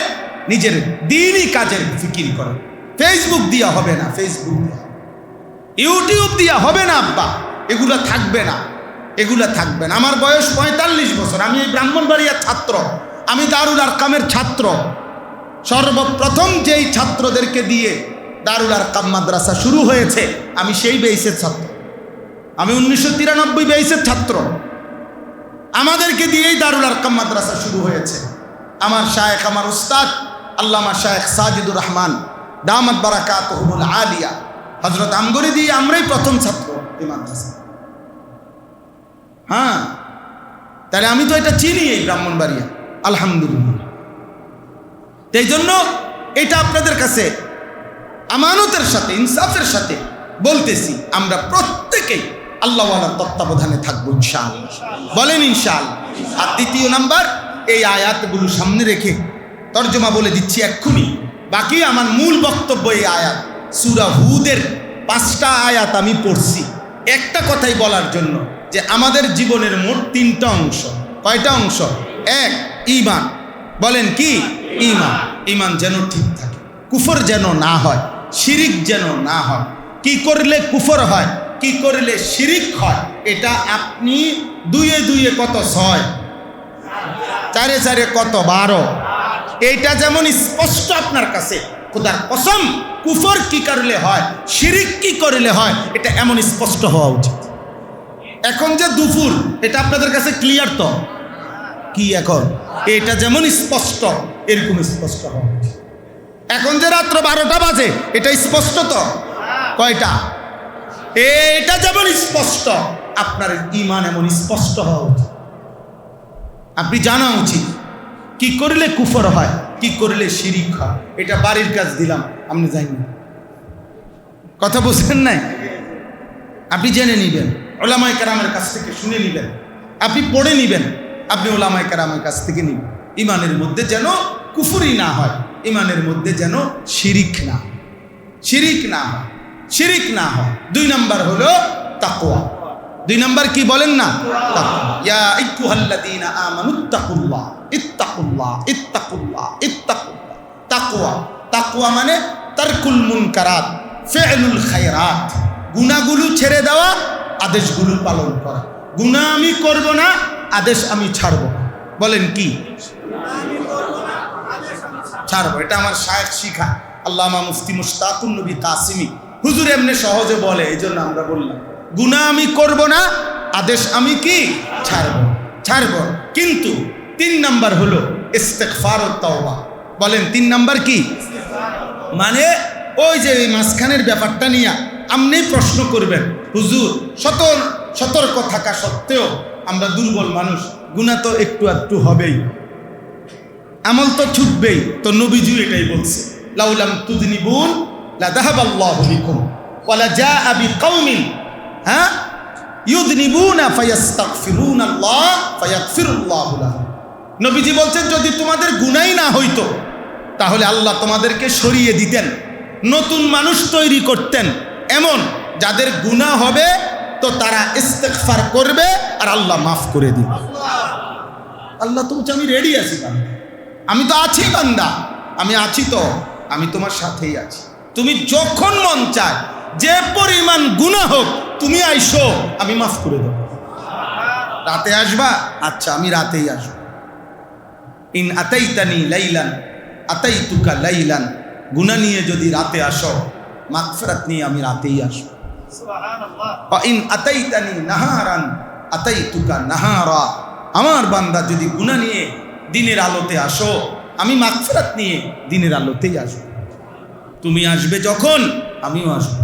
নিজের দ্বীনি কাজের ফিকির করেন। ফেসবুক দিয়া হবে না, ফেসবুক দিয়া, ইউটিউব দিয়া হবে না আব্বা, এগুলা থাকবে না, এগুলা থাকবে না। আমার বয়স 45 বছর, আমি এই ব্রাহ্মণবাড়িয়ার ছাত্র, আমি দারুল আরকামের ছাত্র। সর্বপ্রথম যেই ছাত্রদেরকে দিয়ে দারুল আরকাম মাদ্রাসা শুরু হয়েছে, আমি সেই বেইসের ছাত্র। আমি 1993 বেইসের ছাত্র, আমাদেরকে দিয়েই দারুল আরকাম মাদ্রাসা শুরু হয়েছে। আমার শায়েখ, আমার উস্তাদ আল্লামা শায়েখ সাজিদুর রহমান দামাত বারাকাতুহুল আলিয়া হযরত আমগরি দিয়ে আমরাই প্রথম ছাত্র এই মাদ্রাসা। হ্যাঁ, তাহলে আমি তো এটা চিনি এই ব্রাহ্মণবাড়িয়া, আলহামদুলিল্লাহ। এই জন্য এটা আপনাদের কাছে আমানতের সাথে, ইনসাফের সাথে বলতেছি, আমরা প্রত্যেকেই আল্লাহওয়ালার তত্ত্বাবধানে থাকবো ইনশাআল্লাহ। বলেন ইনশাআল্লাহ। আর দ্বিতীয় নাম্বার, এই আয়াতগুলো সামনে রেখে তর্জমা বলে দিচ্ছি এক্ষুনি, বাকি আমার মূল বক্তব্য এই আয়াত। সূরা হুদের 5টা আয়াত আমি পড়ছি একটা কথাই বলার জন্য, যে আমাদের জীবনের মোট 3টা অংশ। কয়টা অংশ? 1, ঈমান। বলেন কি? ঈমান। ঈমান যেন ঠিক থাকে, কুফর যেন না হয়, শিরিক যেন না হয়। কি করলে কুফর হয়, কি করলে শিরিক হয়, এটা আপনি দুয়ে দুয়ে কত 6, চারে চারে কত 12, এইটা যেমন স্পষ্ট আপনার কাছে, খোদার কসম কুফর কি করলে হয়, শিরিক কি করলে হয়, এটা এমন স্পষ্ট হওয়া উচিত। এখন যে দুপুর, এটা আপনাদের কাছে ক্লিয়ার তো কি? এখন এটা যেমন স্পষ্ট, এরকম স্পষ্ট হওয়া উচিত। এখন যে রাত্র 12টা বাজে, এটা স্পষ্ট তো? কয়টা? এটা যেমন স্পষ্ট, আপনার ঈমান এমন স্পষ্ট হওয়া উচিত। আপনি জানা উচিত কি করলে কুফর হয়, কি করলে শিরিক হয়। এটা বাড়ির কাজ দিলাম, আপনি জানেন, কথা বুঝছেন নাই? আপনি জেনে নিবেন, ওলামায়ে কেরামের কাছ থেকে শুনে নিবেন, আপনি পড়ে নিবেন, আপনি ওলামায়ে কেরামের কাছ থেকে নিবেন। ইমানের মধ্যে যেন কুফরি না হয়, ইমানের মধ্যে যেন শিরিক না হয়, শিরিক না হয়, শিরিক না হয়। 2 নাম্বার হলো তাকওয়া। 2 নাম্বার কি বলেন না? তাকওয়া। ইয়া আইয়ুহাল্লাযীনা আমানুত্তাকুল্লাহ ইত্তাকুল্লাহ ইত্তাকুল্লাহ ইত্তাকুল্লাহ। তাকওয়া, তাকওয়া মানে তারকুল মুনকারাত, ফি'লুল খায়রাত, গুনাহগুলো ছেড়ে দেওয়া, আদেশগুলো পালন করা। গুনাহ আমি করব না, আদেশ আমি ছাড়ব না। বলেন কি? ছাড়ব। এটা আমার শায়েখ শিখা আল্লামা মুফতি মুশতাকুন নবী কাসিমি হুজুর এমনি সহজে বলে, এই জন্য আমরা বললাম গুনাহ আমি করব না, আদেশ আমি কি ছাড়ব, ছাড়ব। কিন্তু 3 নাম্বার হলো ইস্তিগফার ও তাওবা। বলেন 3 নাম্বার কি? মানে ওই যে এই মাঝখানের ব্যাপারটা নিয়ে আপনি প্রশ্ন করবেন, হুজুর সতর্ক থাকা সত্ত্বেও আমরা দুর্বল মানুষ, গুনাহ তো একটু একটু হবেই, আমল তো ছুটবেই। তো নবীজি এটাই বলছে, লাউলাম তুযনিবুন লা যাহাবাল্লাহু বিকুম ওয়া লা জাআ বিকাউমিন ইউযনিবুনা ফায়াস্তাগফিরুনাল্লাহ ফায়াগফিরুল্লাহু লাহুম। নবীজি বলছেন, যদি তোমাদের গুনাহই না হইতো তাহলে আল্লাহ তোমাদেরকে সরিয়ে দিতেন, নতুন মানুষ তৈরি করতেন, এমন যাদের গুনাহ হবে তো তারা ইস্তিগফার করবে আর আল্লাহ মাফ করে দিবে। আল্লাহ তো বলছে, আমি রেডি আছি বান্দা, আমি তো আছি বান্দা, আমি আছি, তো আমি তোমার সাথেই আছি। তুমি যখন মন চায় যে পরিমাণ গুনাহ হোক তুমি আইসো, আমি মাফ করে দেব। রাতে আসবা? আচ্ছা, আমি রাতেই আসবো। ইন আতাইতানি লাইলান আতাইতুকা লাইলান, গুনাহ নিয়ে যদি রাতে আসো, মাগফিরাত নিয়ে আমি রাতেই আসবো। সুবহানাল্লাহ। ওয়া ইন আতাইতানি নাহারান আতাইতুকা নাহারা, আমার বান্দা যদি গুনাহ নিয়ে দিনের আলোতে আসো, আমি মাগফিরাত নিয়ে দিনের আলোতেই আসবো। তুমি আসবে যখন, আমিও আসবো।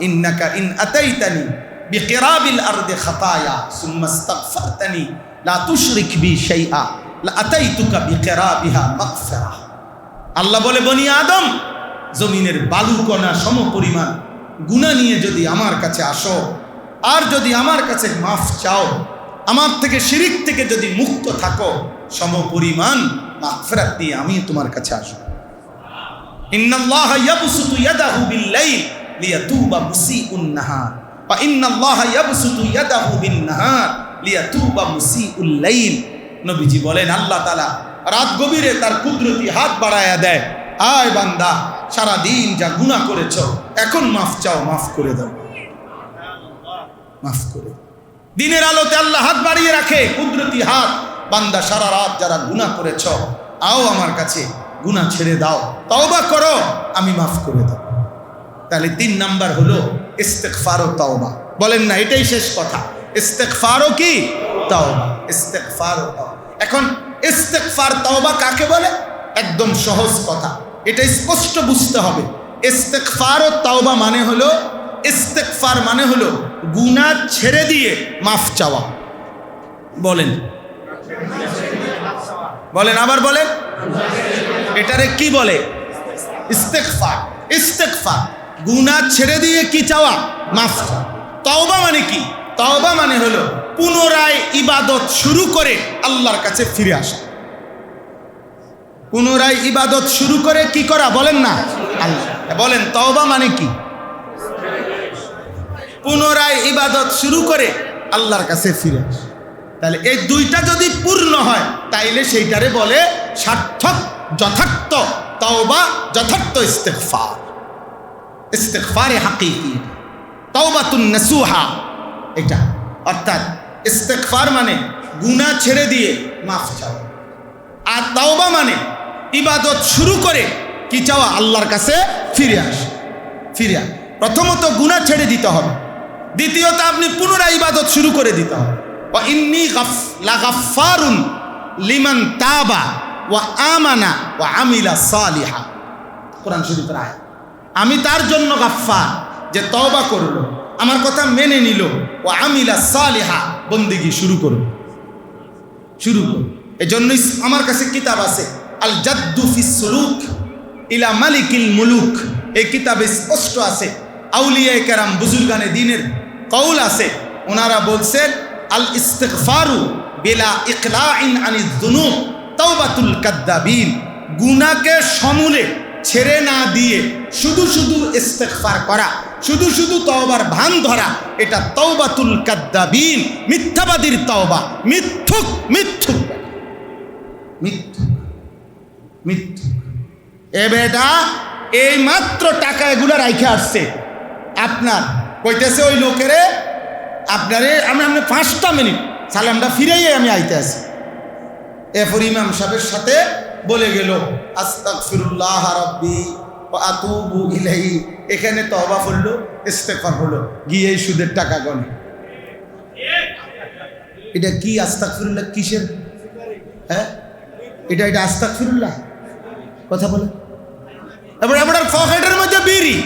ইন্নাকা ইন আতাইতানি বিকিরাবিল আরদি খাতায়া সুম্মা ইস্তাগফারতানি লা তুশরিক বি শাইআ লা আতাইতুকা বিকিরাবিহা মাগফিরা। আল্লাহ বলে, বনি আদম, জমিনের বালুকণা সমপরিমাণ গুনাহ নিয়ে যদি আমার কাছে আসো, আর যদি আমার কাছে মাফ চাও, আমার থেকে শিরিক থেকে যদি মুক্ত থাকো, সমপরিমাণ মাগফিরাত দিয়ে আমি তোমার কাছে আসব। ইন্নাল্লাহা ইয়াবসুতু ইয়াদাহু বিল-লাইল লিয়াতুবা মুসিউন নাহার ওয়া ইন্নাল্লাহা ইয়াবসুতু ইয়াদাহু বিন-নাহার লিয়াতুবা মুসিউল লাইল। নবীজি বলেন, আল্লাহ তাআলা রাত গভীরে তার কুদরতি হাত বাড়ায়া দেয়, আয় বান্দা, সারা দিন যা গুনাহ করেছো, এখন মাফ চাও, মাফ করে দাও, মাফ করে। দিনের আলোতে আল্লাহ হাত বাড়িয়ে রাখে, কুদরতি হাত, বান্দা সারা রাত যারা গুনাহ করেছো, আও আমার কাছে, গুনাহ ছেড়ে দাও, তওবা করো, আমি মাফ করে দাও। তাহলে 3 নাম্বার হলো ইস্তিগফার ও তাওবা। বলেন না, এটাই শেষ কথা। ইস্তিগফার ও কি তাওবা, ইস্তিগফার ও তাওবা। এখন ইস্তিগফার তাওবা কাকে বলে? একদম সহজ কথা, এটা স্পষ্ট বুঝতে হবে। ইস্তিগফার ও তাওবা মানে হলো, ইস্তিগফার মানে হলো গুনাহ ছেড়ে দিয়ে মাফ চাওয়া। বলেন, বলেন, আবার বলেন, এটারে কি বলে? ইস্তিগফার। ইস্তিগফার গুনাহ ছেড়ে দিয়ে কি চাওয়া? মাফ চাওয়া। তাওবা মানে কি? তাওবা মানে হলো পুনরায় ইবাদত শুরু করে আল্লাহর কাছে ফিরে আসা। পুনরায় ইবাদত শুরু করে কি করা? বলেন না, আল্লাহ। বলেন, তাওবা মানে কি? পুনরায় ইবাদত শুরু করে আল্লাহর কাছে ফিরে আসা। তাহলে এই 2টা যদি পূর্ণ হয়, তাইলে সেইটারে বলে সার্থক, যথার্থ তাওবা, যথার্থ ইস্তিগফার। ইস্তিগফারে হাকিকি। তাওবাতুন নাসুহা, এটা অর্থাৎ ইস্তেগফার মানে গুনাহ ছেড়ে দিয়ে মাফ চাওয়া, আর তাওবা মানে ইবাদত শুরু করে কি চাওয়া, আল্লাহর কাছে ফিরে আসা। প্রথমত গুনাহ ছেড়ে দিতে হবে, দ্বিতীয়ত আপনি পুনরায় ইবাদত শুরু করে দিতে হবে। ওয়া ইন্নী লাগাফফারুন লিমান তাবা ওয়া আমানা ওয়া আমিলা সালিহা, কোরআন শরীফের আয়াত। আমি তার জন্য গাফফার, যে তওবা করলো, আমার কথা মেনে নিল, ওয়া আমিলা সালিহা, বন্দেগী শুরু করো। এজন্যই আমার কাছে কিতাব আছে আল জাদ্দু ফিস সুলুক ইলা মালিকিল মুলুক, এই কিতাবে স্পষ্ট আছে আউলিয়ায়ে কেরাম বুজুর্গানে দ্বীনের কওল আছে, ওনারা বলছেন আল ইস্তিগফারু বিলা ইকলাইন আনিজ যুনুব তাওবাতুল কাদ্দাবিন, গুনাহকে সমূলে ছেড়ে না দিয়ে শুধু শুধু ইস্তিগফার করা, শুধু শুধু তওবার ভান ধরা, এটা তাওবাতুল কাদ্দাবিন, মিথ্যাবাদীর তওবা, মিথ্যুক। এ বেটা এই মাত্র টাকা এগুলো রাইখে আসছে, আপনার কইতেছে ওই লোকেরে আপনারে আমি 5টা মিনিট সালামটা ফিরাইয়ে আমি আইতে আসি। এরপর ইমাম সাহেবের সাথে বলে গেল আস্তাগফিরুল্লাহ রাব্বি ওয়া আতুবু ইলাইহি, এখানে তওবা করলো, ইস্তেগফার হলো, গিয়ে সুদের টাকা গনে। এটা কি আস্তাগফিরুল্লাহ কিসের? হ্যাঁ, এটা আস্তাগফিরুল্লাহ কথা বলে। এবার আপনার পকেটের মধ্যে বিড়ি,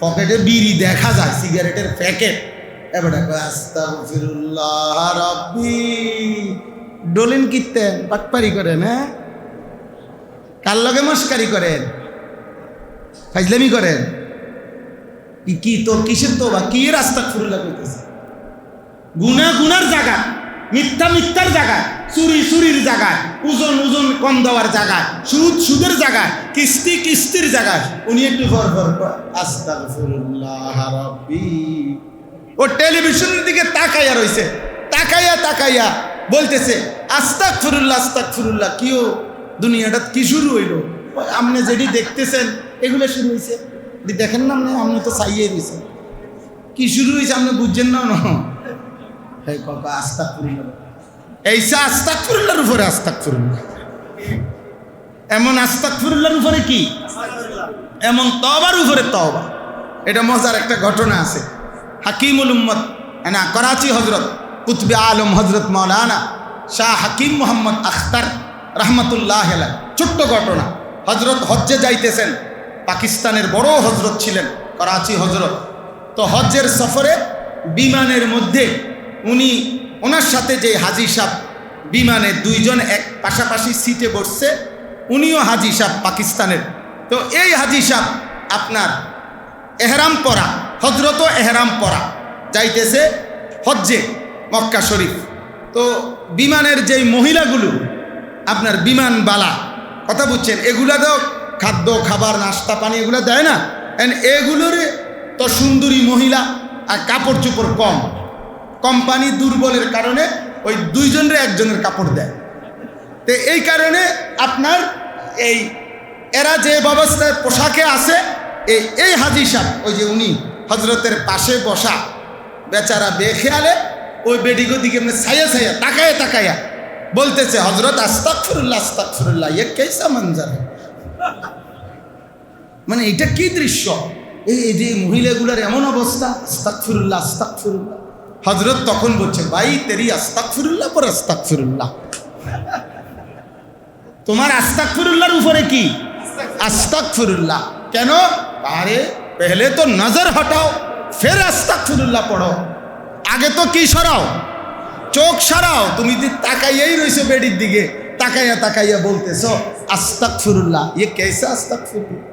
পকেটে বিড়ি দেখা যায়, সিগারেটের প্যাকেট, এবার আস্তাগফিরুল্লাহ রাব্বি ডোলেন কিতেন পাটপারি করেন, হ্যাঁ কার লগে মস্কারি করেন, ফাজলামি করেন, কি তো কিসের তোবা, কি এর আস্তাগফিরুল্লাহ কইতেছে? গুনার জায়গা, মিথ্যার জায়গায়, চুরির জায়গায়, ওজন কম দেওয়ার জায়গায়, সুদের জায়গায়, কিস্তির জায়গায় উনি একটু ভর আস্তাগফিরুল্লাহ রাব্বি। ও টেলিভিশনের দিকে তাকাইয়া রইছে, তাকাইয়া বলতেছে আস্তাগফিরুল্লাহ। কিও দুনিয়াটা কি শুরু হইল? আপনি যেটি দেখতেছেন এগুলো শুরু হয়েছে, দেখেন না আপনি তো চাইয়ে দিয়েছে, কি শুরু হয়েছে আপনি বুঝছেন না? আস্তাগফিরুল্লাহ, এইসা আস্তাগফিরুল্লাহর উপরে আস্তাগফিরুল্লাহ, এমন আস্তাগফিরুল্লাহর উপরে কি, এমন তওবার উপরে তওবা। এটা মজার একটা ঘটনা আছে, হাকিমুল উম্মত না করাচি হজরত কুতবে আলম হজরত মৌলানা শাহ হাকিম মোহাম্মদ আখতার রহমতুল্লাহ আলাইহ, ছোট্ট ঘটনা। হজরত হজ্জে যাইতেছেন, পাকিস্তানের বড় হজরত ছিলেন করাচি হজরত। তো হজ্জের সফরে বিমানের মধ্যে ওনার সাথে যে হাজি সাহেব, বিমানে দুইজন এক পাশাপাশি সিটে বসছে, উনিও হাজি সাহেব পাকিস্তানের। তো এই হাজি সাহেব আপনার এহরাম পরা, হজরতও এহরাম পরা, যাইতেছে হজ্জে মক্কা শরীফ। তো বিমানের যেই মহিলাগুলো আপনার বিমানবালা, কথা বুঝছেন, এগুলা তো খাদ্য খাবার নাস্তা পানি এগুলো দেয় না, এগুলোর তো সুন্দরী মহিলা আর কাপড় চোপড় কম, কোম্পানি দুর্বলের কারণে ওই দুইজনের একজনের কাপড় দেয়। তো এই কারণে আপনার এরা যে ব্যবস্থায় পোশাকে আছে, এই হাজি সাহেব ওই যে উনি হজরতের পাশে বসা বেচারা বেখেয়ালে ওই বেডিগো দিকে ছায়া তাকায়া বলতেছে হজরত আস্তাগফিরুল্লাহ, এ কেসা মঞ্জার, মানে এটা কি দৃশ্য, এই যে মহিলাগুলার এমন অবস্থা, আস্তাগফিরুল্লাহ। হজরত তখন বলছে ভাই তেরি আস্তাগফিরুল্লাহ পর আস্তাগফিরুল্লাহ, তোমার আস্তাগফিরুল্লাহর উপরে কি আস্তাগফিরুল্লাহ কেন? আরে পহলে তো নজর হটাও, ফের আস্তাগফিরুল্লাহ পড়ো, আগে তো কি সরাও, চোখ সরাও। তুমি যে তাকাইয়াই রইছো বেডির দিকে, তাকাইয়া বলতেছো আস্তাগফিরুল্লাহ, এ কেসা আস্তাগফিরুল্লাহ?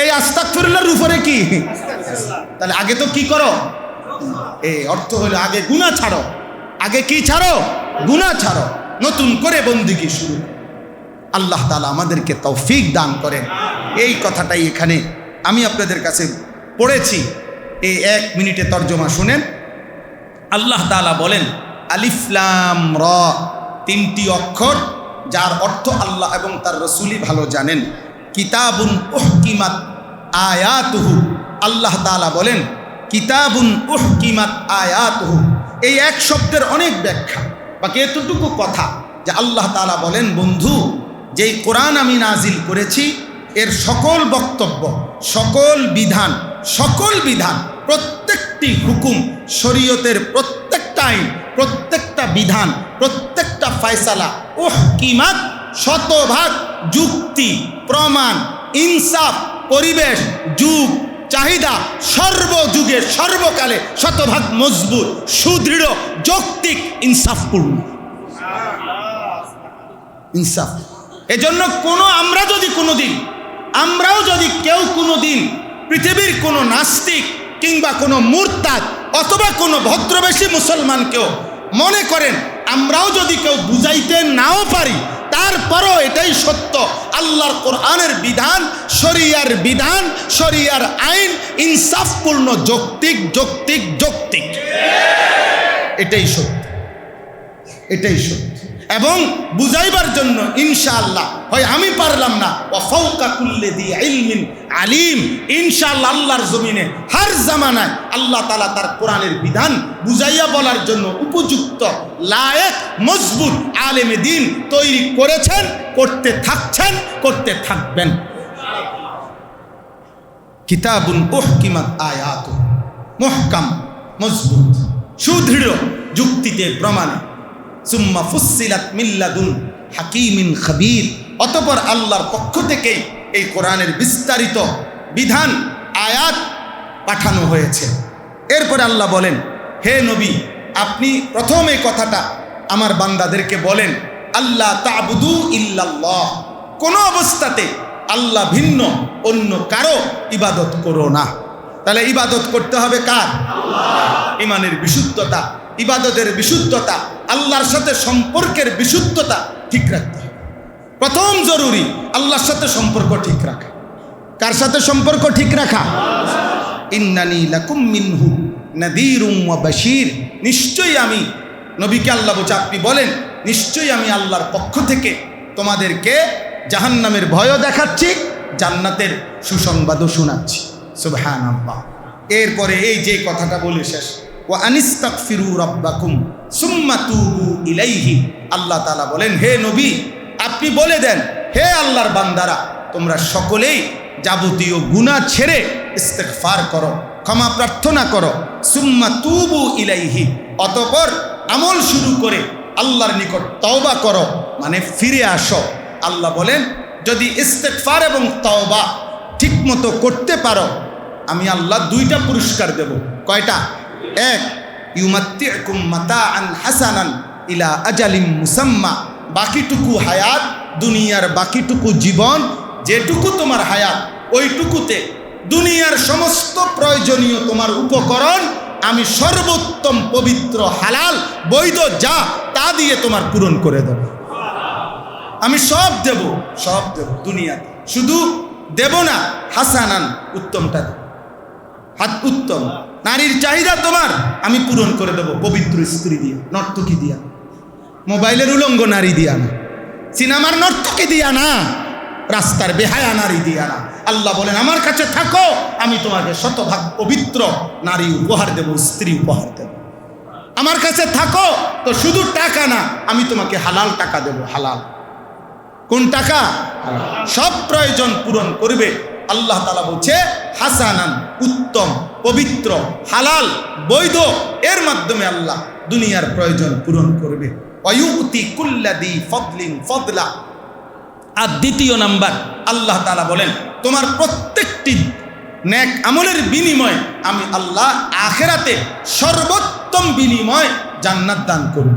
এই আস্তাগফিরুল্লাহর উপরে কি? তাহলে আগে তো কি করো, এই অর্থ হলো আগে গুনাহ ছাড়ো, আগে কি ছাড়ো, গুনাহ ছাড়ো, নতুন করে বন্দেগী শুরু। আল্লাহ তাআলা আমাদেরকে তৌফিক দান করেন। এই কথাটাই এখানে আমি আপনাদের কাছে পড়েছি, এই 1 মিনিটে তর্জমা শুনেন। আল্লাহ তাআলা বলেন আলিফ লাম র, 3টি অক্ষর যার অর্থ আল্লাহ এবং তার রাসূলই ভালো জানেন। কিতাবুন উহকিমাত আয়াতুহু, আল্লাহ তাআলা বলেন কিতাবুন উহকিমাত আয়াতুহু। এই এক শব্দের অনেক ব্যাখ্যা, বাকি এতটুকু কথা যে আল্লাহ তাআলা বলেন, বন্ধু যেই কোরআন আমি নাজিল করেছি এর সকল বক্তব্য, সকল বিধান, প্রত্যেকটি হুকুম, শরীয়তের প্রত্যেকটা আইন, প্রত্যেকটা বিধান, প্রত্যেকটা ফয়সালা উহকিমাত, শতভাগ যুক্তি, প্রমাণ, ইনসাফ, পরিবেশ, যুগ, চাহিদা, সর্বযুগে সর্বকালে শতভাগ মজবুত, সুদৃঢ়, যৌক্তিক, ইনসাফপূর্ণ। ইনসাফ। এজন্য আমরাও যদি কেউ কোনোদিন পৃথিবীর কোনো নাস্তিক কিংবা কোনো মুরতাদ অথবা কোনো ভদ্রবেশী মুসলমানকেও মনে করেন, আমরাও যদি কেউ বুঝাইতে নাও পারি, তারপরও এটাই সত্য, আল্লাহর কোরআনের বিধান, শরিয়ার আইন ইনসাফপূর্ণ, যৌক্তিক। এটাই সত্য। এবং বুঝাইবার জন্য ইনশাআল্লাহ, হয় আমি পারলাম না, ওয়া ফাওকা কুল্লি যি ইলমিন আলিম, ইনশাআল্লাহ আল্লাহর জমিনে হর জামানায় আল্লাহ তাআলা তার কোরআনের বিধান বুঝাইয়া বলার জন্য উপযুক্ত, লায়েক, মজবুত আলেমে দ্বীন তৈরি করেছেন, করতে থাকবেন। কিতাবুন উহকিমাত আয়াতু, মুহকাম, মজবুত, সুদৃঢ়, যুক্তিতে, প্রমাণে। সুম্মা ফুসসিলাত মিন লাদুন হাকীমিন খাবীর, অতঃপর আল্লাহর পক্ষ থেকে এই কোরআনের বিস্তারিত বিধান, আয়াত পাঠানো হয়েছে। এরপরে আল্লাহ বলেন, হে নবী, আপনি প্রথম এই কথাটা আমার বান্দাদেরকে বলেন, আল্লাহ তা'বুদু ইল্লাল্লাহ, কোনো অবস্থাতে আল্লাহ ভিন্ন অন্য কারো ইবাদত করো না। তাহলে ইবাদত করতে হবে কার? আল্লাহ। ইমানের বিশুদ্ধতা, ইবাদতের বিশুদ্ধতা, আল্লাহর সাথে সম্পর্কের বিশুদ্ধতা ঠিক রাখতে হবে। প্রথম জরুরি আল্লাহর সাথে সম্পর্ক ঠিক রাখা। কার সাথে সম্পর্ক ঠিক রাখা? ইন্নানি লাকুম মিনহু নাযীরুম ওয়া বাশীর, নিশ্চয়ই আমি, নবীকে আল্লাহ বলছে, আপনি বলেন নিশ্চয়ই আমি আল্লাহর পক্ষ থেকে তোমাদেরকে জাহান্নামের ভয়ও দেখাচ্ছি, জান্নাতের সুসংবাদও শোনাচ্ছি। সুবহানাল্লাহ। এরপরে এই যে কথাটা বলে শেষ, ওয়া আনিস্তাগফিরু রাব্বাকুম সুম্মা তুবু ইলাইহি, আল্লাহ তাআলা বলেন, হে নবী আপনি বলে দেন, হে আল্লাহর বান্দারা, তোমরা সকলেই যাবতীয় গুনাহ ছেড়ে ইস্তেগফার করো, ক্ষমা প্রার্থনা করো। সুম্মা তুবু ইলাইহি, অতঃপর আমল শুরু করে আল্লাহর নিকট তওবা করো, মানে ফিরে আসো। আল্লাহ বলেন, যদি ইস্তেগফার এবং তওবা ঠিকমতো করতে পারো, আমি আল্লাহ দুইটা পুরস্কার দেব। কয়টা? এক, ইউমাত্তিউকুম মাতাআন হাসানান ইলা আজালিম মুসাম্মা, বাকিটুকু হায়াত, দুনিয়ার বাকিটুকু জীবন, যেটুকু তোমার হায়াত, ওইটুকুতে দুনিয়ার সমস্ত প্রয়োজনীয় তোমার উপকরণ আমি সর্বোত্তম, পবিত্র, হালাল, বৈধ যা তা দিয়ে তোমার পূরণ করে দেব। আমি সব দেব দুনিয়াতে। শুধু দেব না, হাসানান, উত্তমটা দেব। উত্তম নারীর চাহিদা তোমার আমি পূরণ করে দেব, পবিত্র স্ত্রী দিয়া, নর্তকী দিয়া, মোবাইলের উলঙ্গ নারী দিয়া না, সিনেমার নর্তকী দিয়া না, রাস্তার বেহায়া নারী দিয়া না। আল্লাহ বলেন, আমার কাছে থাকো, আমি তোমাকে শতভাগ পবিত্র নারী উপহার দেব, স্ত্রী উপহার দেব। আমার কাছে থাকো তো শুধু টাকা না, আমি তোমাকে হালাল টাকা দেব। হালাল কোন টাকা? সব প্রয়োজন পূরণ করবে। আল্লাহ তাআলা বলছে হাসানান, উত্তম, পবিত্র, হালাল, বৈধ, এর মাধ্যমে আল্লাহ দুনিয়ার প্রয়োজন পূরণ করবে। ওয়ায়ুতি কুল্লাযী ফাদলিন ফাদলা। আর দ্বিতীয় নাম্বার, আল্লাহ তাআলা বলেন, তোমার প্রত্যেকটি নেক আমলের বিনিময় আমি আল্লাহ আখিরাতে সর্বোত্তম বিনিময় জান্নাত দান করব।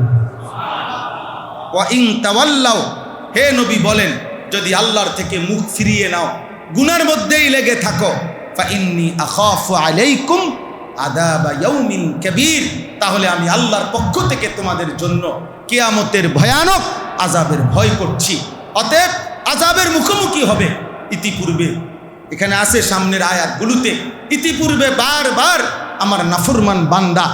ওয়া ইন তাওয়াল্লাও, হে নবী বলেন, যদি আল্লাহর থেকে মুখ ফিরিয়ে নাও, গুনার মধ্যেই লেগে থাকো, ফা ইন্নী আখাফু আলাইকুম আযাবা ইয়াউমিন কাবীর, তাহলে আমি আল্লাহর পক্ষ থেকে তোমাদের জন্য কিয়ামতের ভয়ানক আযাবের ভয় করছি। অতএব আযাবের মুখোমুখি হবে। ইতিপূর্বে এখানে আছে সামনের আয়াতগুলোতে, ইতিপূর্বে বারবার আমার নাফরমান বান্দা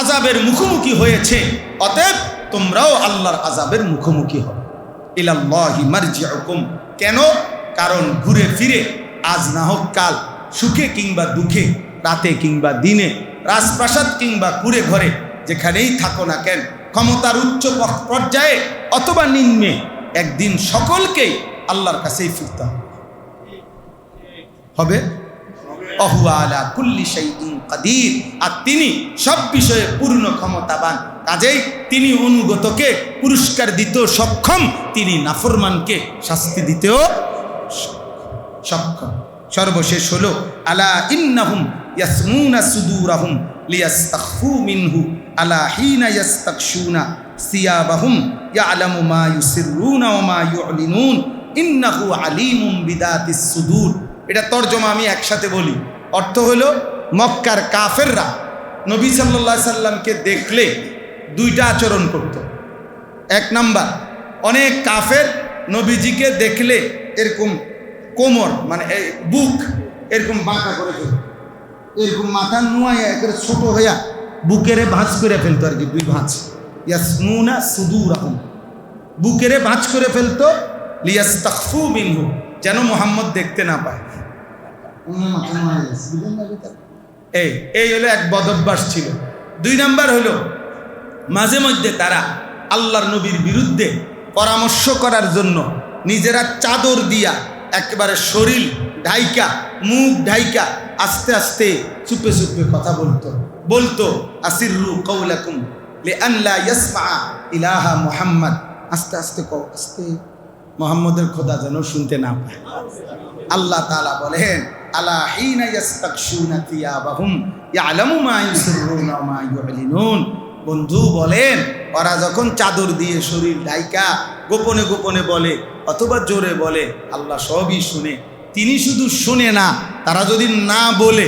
আযাবের মুখোমুখি হয়েছে। অতএব তোমরাও আল্লাহর আযাবের মুখোমুখি হবে। ইলাল্লাহি মারজিউকুম, কেন? কারণ ঘুরে ফিরে আজ না হোক কাল সুখে কিংবা দুঃখে, রাতে কিংবা দিনে, রাজপ্রাসাদ কিংবা কুড়ে ঘরে, যেখানেই থাকো না কেন, ক্ষমতার উচ্চ পর্যায়ে অথবা নিম্নে, একদিন সকলকেই আল্লাহর কাছেই ফিরতে হবে। অহুয়া আলা কুল্লি শাইইন কাদির, আর তিনি সব বিষয়ে পূর্ণ ক্ষমতাবান। কাজেই তিনি অনুগতকে পুরস্কার দিতেও সক্ষম, তিনি নাফরমানকে শাস্তি দিতেও সক্ষম। সর্বশেষ হলো আলা ইন্নাহুম ইয়াসমুনা সুদুরাহুম লিয়াস্তাখফু মিনহু আলা হিনা ইয়াস্তাকশুনা সিয়াবাহুম ইয়ালামু মা ইউসিররুনা ওয়া মা ইউলিনুন ইন্নাহু আলিমুম বিদাতিস সুদূর। এটা তর্জমা আমি একসাথে বলি। অর্থ হলো, মক্কার কাফেররা নবী সাল্লাল্লাহু আলাইহি সাল্লামকে দেখলে দুইটা আচরণ করত। এক নাম্বার, অনেক কাফের নবীজিকে দেখলে এরকম কোমর মানে বুক এরকম বাঁকা করে ফেলত, এরকম মাথা নুয়াইয়া একের ছোট হইয়া বুকেরে ভাঁজ করে ফেলতো আর কি, দুই ভাঁজ। ইয়াসমুনা সুদুরাহুম, বুকেরে ভাঁজ করে ফেলতো, লিয়াস্তাখফু মিনহু, যেন মুহাম্মদ দেখতে না পায়। এই হলো এক বদভ্যাস ছিল। দুই নাম্বার হলো, মাঝে মধ্যে তারা আল্লাহর নবীর বিরুদ্ধে পরামর্শ করার জন্য নিজেরা চাদর দিয়া একেবারে শরীর ঢাইকা, মুখ ঢাইকা, আস্তে আস্তে চুপে চুপে কথা বলতো আসিররু কওলাকুম লিআন লা ইয়াসমা ইলাহা মুহাম্মদ, আস্তে আস্তে কও, আস্তে, মুহাম্মদের খোদা যেন শুনতে না পায়। আল্লাহ তাআলা বলেন আলা হিনা ইয়াস্তাকশুনা থিয়াবাহুম ইয়ালামু মা ইউসিররুনা ওয়া মা ইউলিনুন। বন্ধু বলেন, ওরা যখন চাদর দিয়ে শরীর ঢাইকা গোপনে গোপনে বলে অথবা জোরে বলে, আল্লাহ সবই শুনে। তিনি শুধু শুনে না, তারা যদি না বলে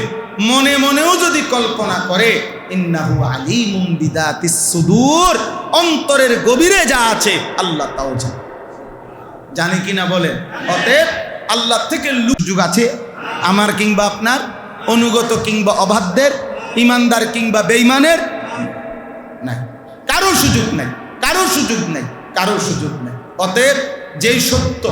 মনে মনেও যদি কল্পনা করে, ইন্নাহু আলিমুম বিদাতিস সুদূর, অন্তরের গভীরে যা আছে আল্লাহ তাও জানে কিনা বলেন। অতএব আল্লাহ থেকে সুযোগ আছে আমার কিংবা আপনার, অনুগত কিংবা অবাধ্যের, ইমানদার কিংবা বেঈমানের নাই, কারো সুযোগ নাই, কারো সুযোগ নাই, কারো সুযোগ নাই। অতএব যেই সত্য,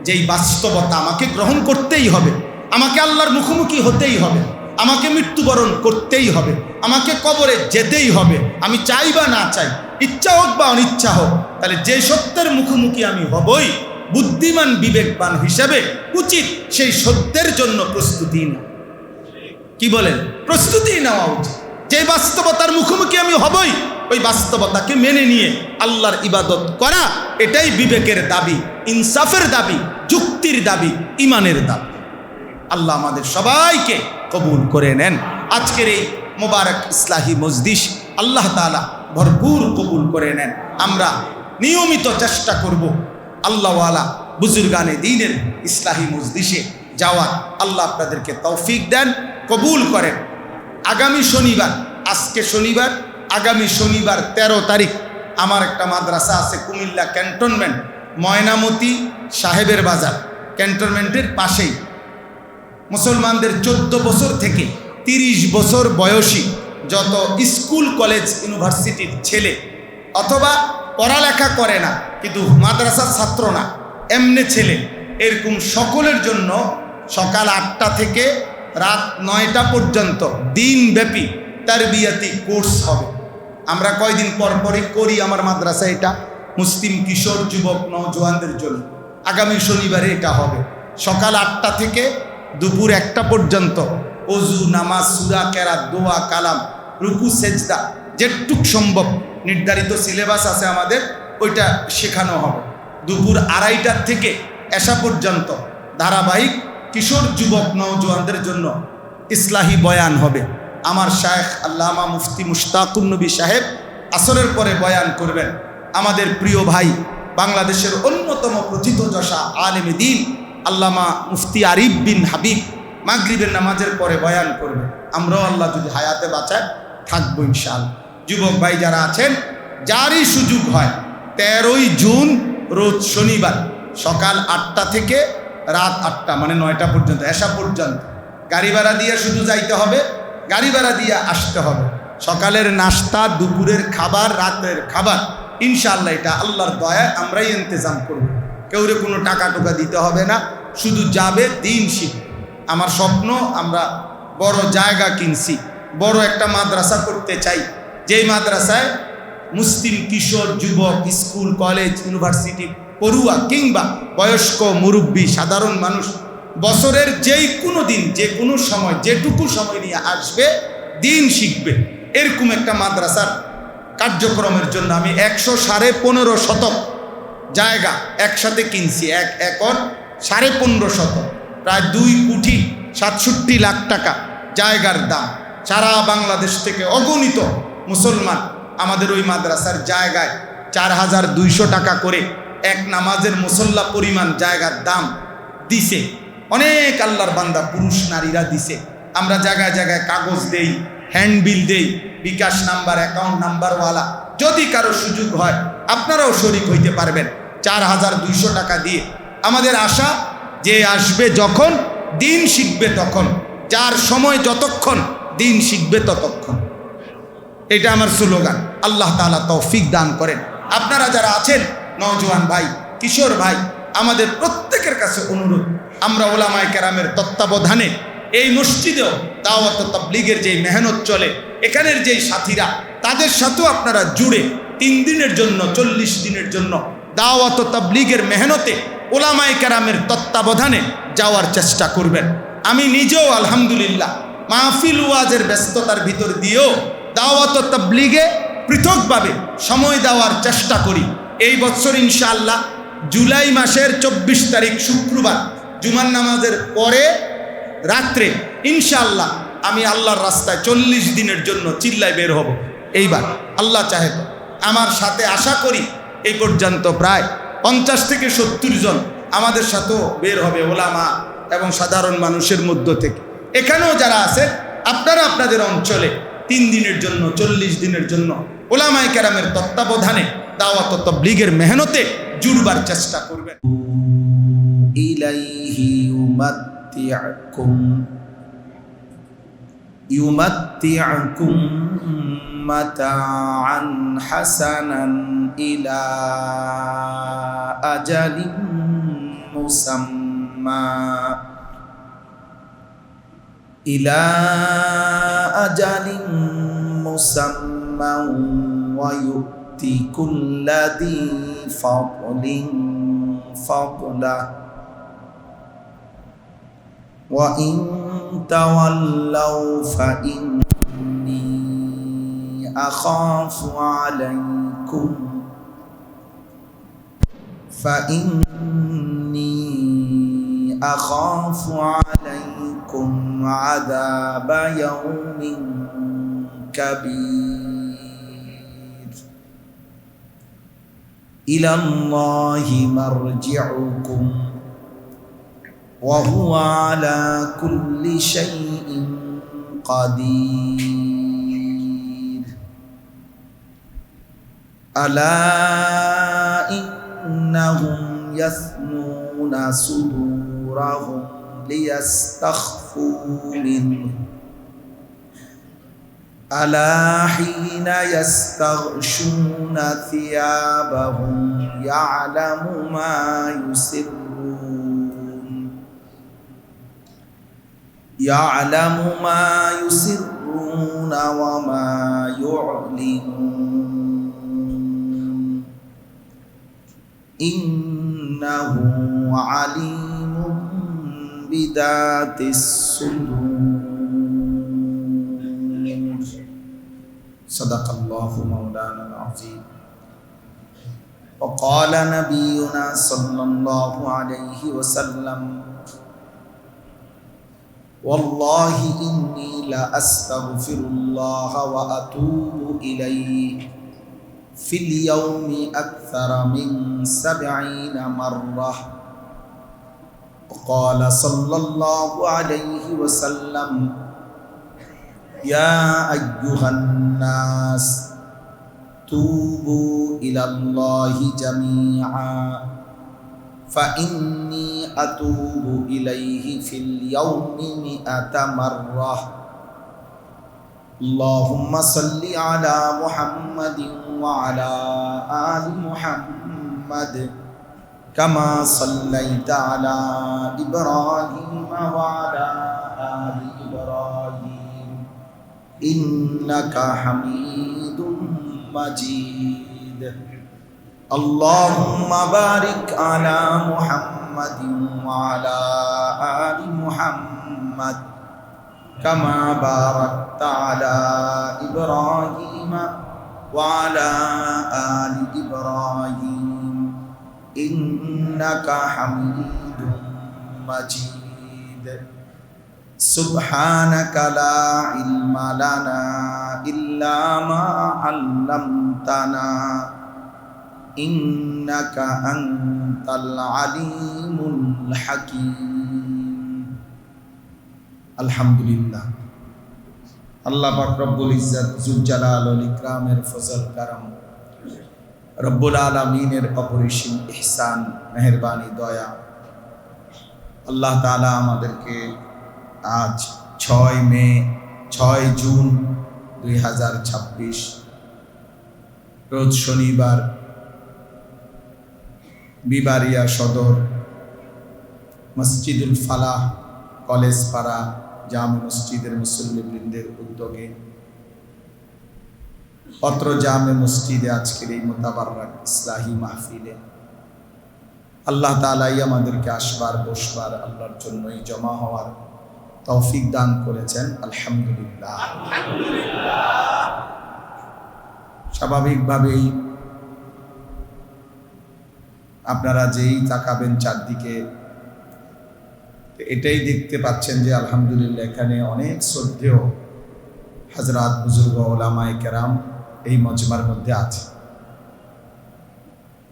যেই বাস্তবতা আমাকে গ্রহণ করতেই হবে, আমাকে আল্লাহর মুখোমুখি হতেই হবে, আমাকে মৃত্যুবরণ করতেই হবে, আমাকে কবরে যেতেই হবে, আমি চাই বা না চাই, ইচ্ছা হোক বা অনিচ্ছা হোক, তাহলে যেই সত্যের মুখোমুখি আমি হবই, বুদ্ধিমান বিবেকবান হিসাবে উচিত সেই সত্যের জন্য প্রস্তুতি নেওয়া। কি বলেন? প্রস্তুতি নেওয়া উচিত। যে বাস্তবতার মুখোমুখি আমি হবই, ওই বাস্তবতাকে মেনে নিয়ে আল্লাহর ইবাদত করা, এটাই বিবেকের দাবি, ইনসাফের দাবি, যুক্তির দাবি, ইমানের দাবি। আল্লাহ আমাদের সবাইকে কবুল করে নেন। আজকের এই মোবারক ইসলাহি মজলিস আল্লাহ তাআলা ভরপুর কবুল করে নেন। আমরা নিয়মিত চেষ্টা করব আল্লাহওয়ালা বুজুর্গানে দ্বীনের ইসলাহি মজলিসে যাওয়ার। আল্লাহ আপনাদেরকে তৌফিক দেন, কবুল করেন। আগামী শনিবার, আজকে শনিবার, আগামী শনিবার 13 তারিখ আমার একটা মাদ্রাসা আছে কুমিল্লা ক্যান্টনমেন্ট, ময়নামতি সাহেবের বাজার, ক্যান্টনমেন্টের পাশেই। মুসলমানদের 14 বছর থেকে 30 বছর বয়সী যত স্কুল কলেজ ইউনিভার্সিটির ছেলে অথবা পড়ালেখা করে না কিন্তু মাদ্রাসার ছাত্র না, এমনি ছেলে, এরকম সকলের জন্য সকাল 8টা থেকে রাত 9টা পর্যন্ত দিনব্যাপী তারবিয়াতি কোর্স হবে। আমরা কয়দিন পর পরই করি আমার মাদ্রাসায়, এটা মুসলিম কিশোর যুবক নওজোয়ানদের জন্য। আগামী শনিবারে এটা হবে সকাল 8টা থেকে দুপুর 1টা পর্যন্ত। অজু, নামাজ, সূরা, কেরাত, দোয়া, কালাম, রুকু, সেজদা, যেটুক সম্ভব নির্ধারিত সিলেবাস আছে আমাদের, ওইটা শেখানো হবে। দুপুর 2:30টার থেকে এশা পর্যন্ত ধারাবাহিক কিশোর যুবক নওজোয়ানদের জন্য ইসলাহি বয়ান হবে। আমার শায়েখ আল্লামা মুফতি মুশতাকুন নবী সাহেব আসরের পরে বয়ান করবেন। আমাদের প্রিয় ভাই, বাংলাদেশের অন্যতম প্রথিতযশা আলেমে দ্বীন আল্লামা মুফতি আরিফ বিন হাবিব মাগরিবের নামাজের পরে বয়ান করবে। আমরাও আল্লাহ যদি হায়াতে বাঁচায় থাকবো ইনশাআল্লাহ। যুবক ভাই যারা আছেন, যারই সুযোগ হয়, 13ই জুন রোজ শনিবার সকাল 8টা থেকে রাত 8টা মানে 9টা পর্যন্ত, এশা পর্যন্ত, গাড়ি ভাড়া দিয়ে শুধু যাইতে হবে, গাড়ি ভাড়া দিয়ে আসতে হবে। সকালের নাস্তা, দুপুরের খাবার, রাতের খাবার ইনশাআল্লাহ এটা আল্লাহর দয়ায় আমরাই ইন্তজাম করব। কেউরে কোনো টাকা টোকা দিতে হবে না, শুধু যাবে, দিন শিখবে। আমার স্বপ্ন আমরা বড় জায়গা কিনছি, বড় একটা মাদ্রাসা করতে চাই, যেই মাদ্রাসায় মুসলিম কিশোর যুবক, স্কুল কলেজ ইউনিভার্সিটি পড়ুয়া কিংবা বয়স্ক মুরব্বী সাধারণ মানুষ বছরের যেই কোনো দিন যে কোনো সময় যেটুকু সময় নিয়ে আসবে, দিন শিখবে, এরকম একটা মাদ্রাসার কার্যক্রমের জন্য আমি 115 শতক জায়গা একসাথে কিনছি। 1 একর 15.5 শতক, প্রায় 2,67,00,000 টাকা জায়গার দাম। সারা বাংলাদেশ থেকে অগণিত মুসলমান আমাদের ওই মাদ্রাসার জায়গায় 4,200 টাকা করে এক নামাজের মুসল্লা পরিমাণ জায়গার দাম দিছে। অনেক আল্লাহর বান্দা পুরুষ নারীরা দিছে। আমরা জায়গায় জায়গায় কাগজ দেই, হ্যান্ডবিল দেই, বিকাশ নাম্বার, অ্যাকাউন্ট নাম্বারওয়ালা। যদি কারো সুযোগ হয় আপনারাও শরিক হইতে পারবেন 4,200 টাকা দিয়ে। আমাদের আশা যে আসবে যখন দিন শিখবে তখন, যার সময় যতক্ষণ দিন শিখবে ততক্ষণ, এটা আমার স্লোগান। আল্লাহ তাআলা তৌফিক দান করেন। আপনারা যারা আছেন নওজোয়ান ভাই, কিশোর ভাই, আমাদের প্রত্যেকের কাছে অনুরোধ, আমরা ওলামায়ে কেরামের তত্ত্বাবধানে এই মসজিদেও দাওয়াত ও তাবলীগের যেই মেহনত চলে, এখানের যেই সাথীরা, তাদের সাথেও আপনারা জুড়ে 3 দিনের জন্য 40 দিনের জন্য দাওয়াত ও তাবলীগের মেহনতে ওলামায়ে কেরামের তত্ত্বাবধানে যাওয়ার চেষ্টা করবেন। আমি নিজেও আলহামদুলিল্লাহ মাহফিল ওয়াজের ব্যস্ততার ভিতর দিয়েও দাওয়াত ও তাবলীগে পৃথকভাবে সময় দেওয়ার চেষ্টা করি। এই বছর ইনশাআল্লাহ জুলাই মাসের 24 তারিখ শুক্রবার জুমার নামাজের পরে রাত্রে ইনশাআল্লাহ আমি আল্লাহর রাস্তায় 40 দিনের জন্য চিল্লায় বের হব। এইবার আল্লাহ চাহে তো আমার সাথে আশা করি এই পর্যন্ত প্রায় 50 থেকে 70 জন আমাদের সাথেও বের হবে ওলামা এবং সাধারণ মানুষের মধ্য থেকে। এখানেও যারা আছে আপনারা আপনাদের অঞ্চলে 3 দিনের জন্য 40 দিনের জন্য ওলামায়ে কেরামের তত্ত্বাবধানে দাওয়াত ও তাবলীগের মেহনতে জুড়বার চেষ্টা করবেন। ইলাইহি ইউমাত্তিউকুম মাতাআন হাসানান ইলা আজালিন মুসাম্মা ইলা আজালিন মুসাম্মা ওয়া ইউতি কুল্লাযী ফাদলিন ফাদলা ওয়া ইন তাওয়াল্লাউ ফাইন্নী আখাফু আলাইকুম আযাবা ইয়াউমিন কাবীর ইলাল্লাহি মারজিউকুম ওয়া হুয়া আলা কুল্লি শাইইন কাদির আলা ইন্নাহুম ইয়াসনুনা সুদুরাহুম লিয়াস্তাখফু মিনহু আলা হিনা ইয়াস্তাগশুনা থিয়াবাহুম ইয়ালামু মা ইউসিররুনা ওয়া মা ইউ'লিনুন ইন্নাহু আলিমুম বিদাতিস সুদূর। সাদাকাল্লাহু মাওলানাল আযীম। وقال نبينا صلى الله عليه وسلم والله إني لأستغفر الله وأتوب إليه في اليوم أكثر من 70 مرة. وقال صلى الله عليه وسلم يا أيها الناس توبوا إلى الله جميعا فإني أتوب إليه في اليوم 100 مرة. اللهم صل على محمد وعلى آل محمد কামা সাল্লাইতা আলা ইব্রাহিম ওয়া আলা আলি ইব্রাহিম ইন্নাকা হামিদুম মাজিদ। আল্লাহুম্মা বারিক আলা মুহাম্মাদিন ওয়া আলা আলি মুহাম্মাদ কামা বারাকতা আলা ইব্রাহিম ওয়া আলা আলি ইব্রাহিম ইন্নাকা হামিদুম মাজিদ। সুবহানাকা লা ইলমা লানা ইল্লা মা আল্লামতানা ইন্নাকা আনতাল আলিমুল হাকীম। আলহামদুলিল্লাহ, আল্লাহ পাক রব্বুল ইজ্জত যুল জালাল ওয়াল ইকরামের ফজল কারম, রব্বুল আলামিনের অপরিসীম ইহসান, মেহেরবানি, দয়া, আল্লাহ তাআলা আমাদেরকে আজ 6 জুন 2026 রোজ শনিবার বিবারিয়া সদর মসজিদুল ফালাহ কলেজ পাড়া জামে মসজিদের মুসল্লিবৃন্দের উদ্যোগে অত্র জামে মসজিদে আজকের এই মোতাবারক ইসলাহি মাহফিলে আল্লাহ তাআলাই আমাদেরকে আসবার বসবার আল্লাহর জন্যই জমা হওয়ার তৌফিক দান করেছেন। আলহামদুলিল্লাহ। স্বাভাবিকভাবেই আপনারা যেই তাকাবেন চারদিকে এটাই দেখতে পাচ্ছেন যে আলহামদুলিল্লাহ এখানে অনেক শ্রদ্ধেয় হযরত বুজুর্গ ওলামায়ে কেরাম এই মজমার মধ্যে আছে।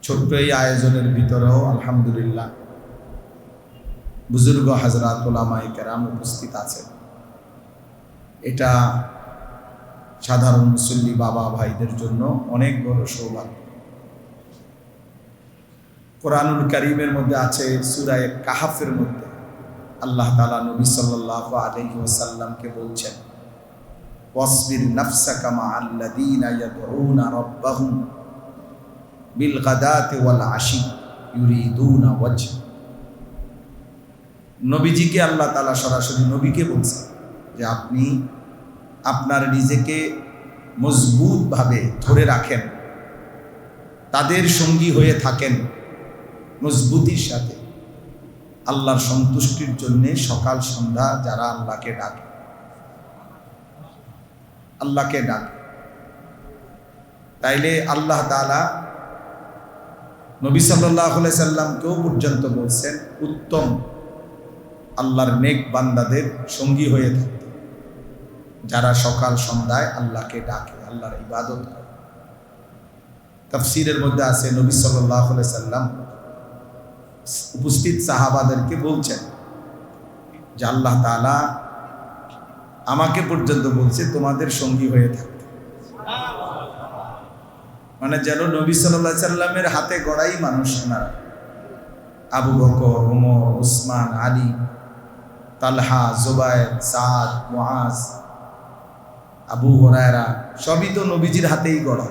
ছোট্ট এই আয়োজনের ভিতরেও আলহামদুলিল্লাহ বুজুর্গ হযরত ওলামায়ে কেরাম উপস্থিত আছেন। এটা সাধারণ মুসল্লি বাবা ভাইদের জন্য অনেক বড় সৌভাগ্য। কোরআনুল কারীমের মধ্যে আছে সূরা কাহফের মধ্যে আল্লাহ তাআলা নবী সাল্লাল্লাহু আলাইহি ওয়াসাল্লামকে বলছেন, ওয়াসবির নাফসাকা মা'আল্লাযীনা ইয়াদউনা রাব্বাহুম বিল গাদাতি ওয়াল আশি ইউরিদুনা ওয়াজহ। নবীজিকে আল্লাহ তাআলা সরাসরি নবীকে বলছেন যে আপনি আপনার নিজেকে মজবুতভাবে ধরে রাখেন, তাদের সঙ্গী হয়ে থাকেন মজবুতির সাথে, আল্লাহর সন্তুষ্টির জন্য সকাল সন্ধ্যা যারা আল্লাহকে ডাকে তাইলে আল্লাহ তাআলা নবী সাল্লাল্লাহু আলাইহি সাল্লামকেও পর্যন্ত বলছেন উত্তম আল্লাহর নেক বান্দাদের সঙ্গী হয়ে থাকতে, যারা সকাল সন্ধ্যায় আল্লাহকে ডাকে, আল্লাহর ইবাদত করে। তাফসীরের মধ্যে আছে নবী সাল্লাল্লাহু আলাইহি সাল্লাম উপস্থিত সাহাবাদেরকে বলছেন যে আল্লাহ তাআলা আমাকে পর্যন্ত বলছে তোমাদের সঙ্গী হয়ে থাকতে। মানে যেন নবী সাল্লাল্লাহু আলাইহি সাল্লামের হাতে গড়াই মানুষ ওনারা, আবু বকর, ওমর, উসমান, আলী, তালহা, জুবায়ের, সাদ, মুআজ, আবু হুরায়রা সবই তো নবীজির হাতেই গড়া।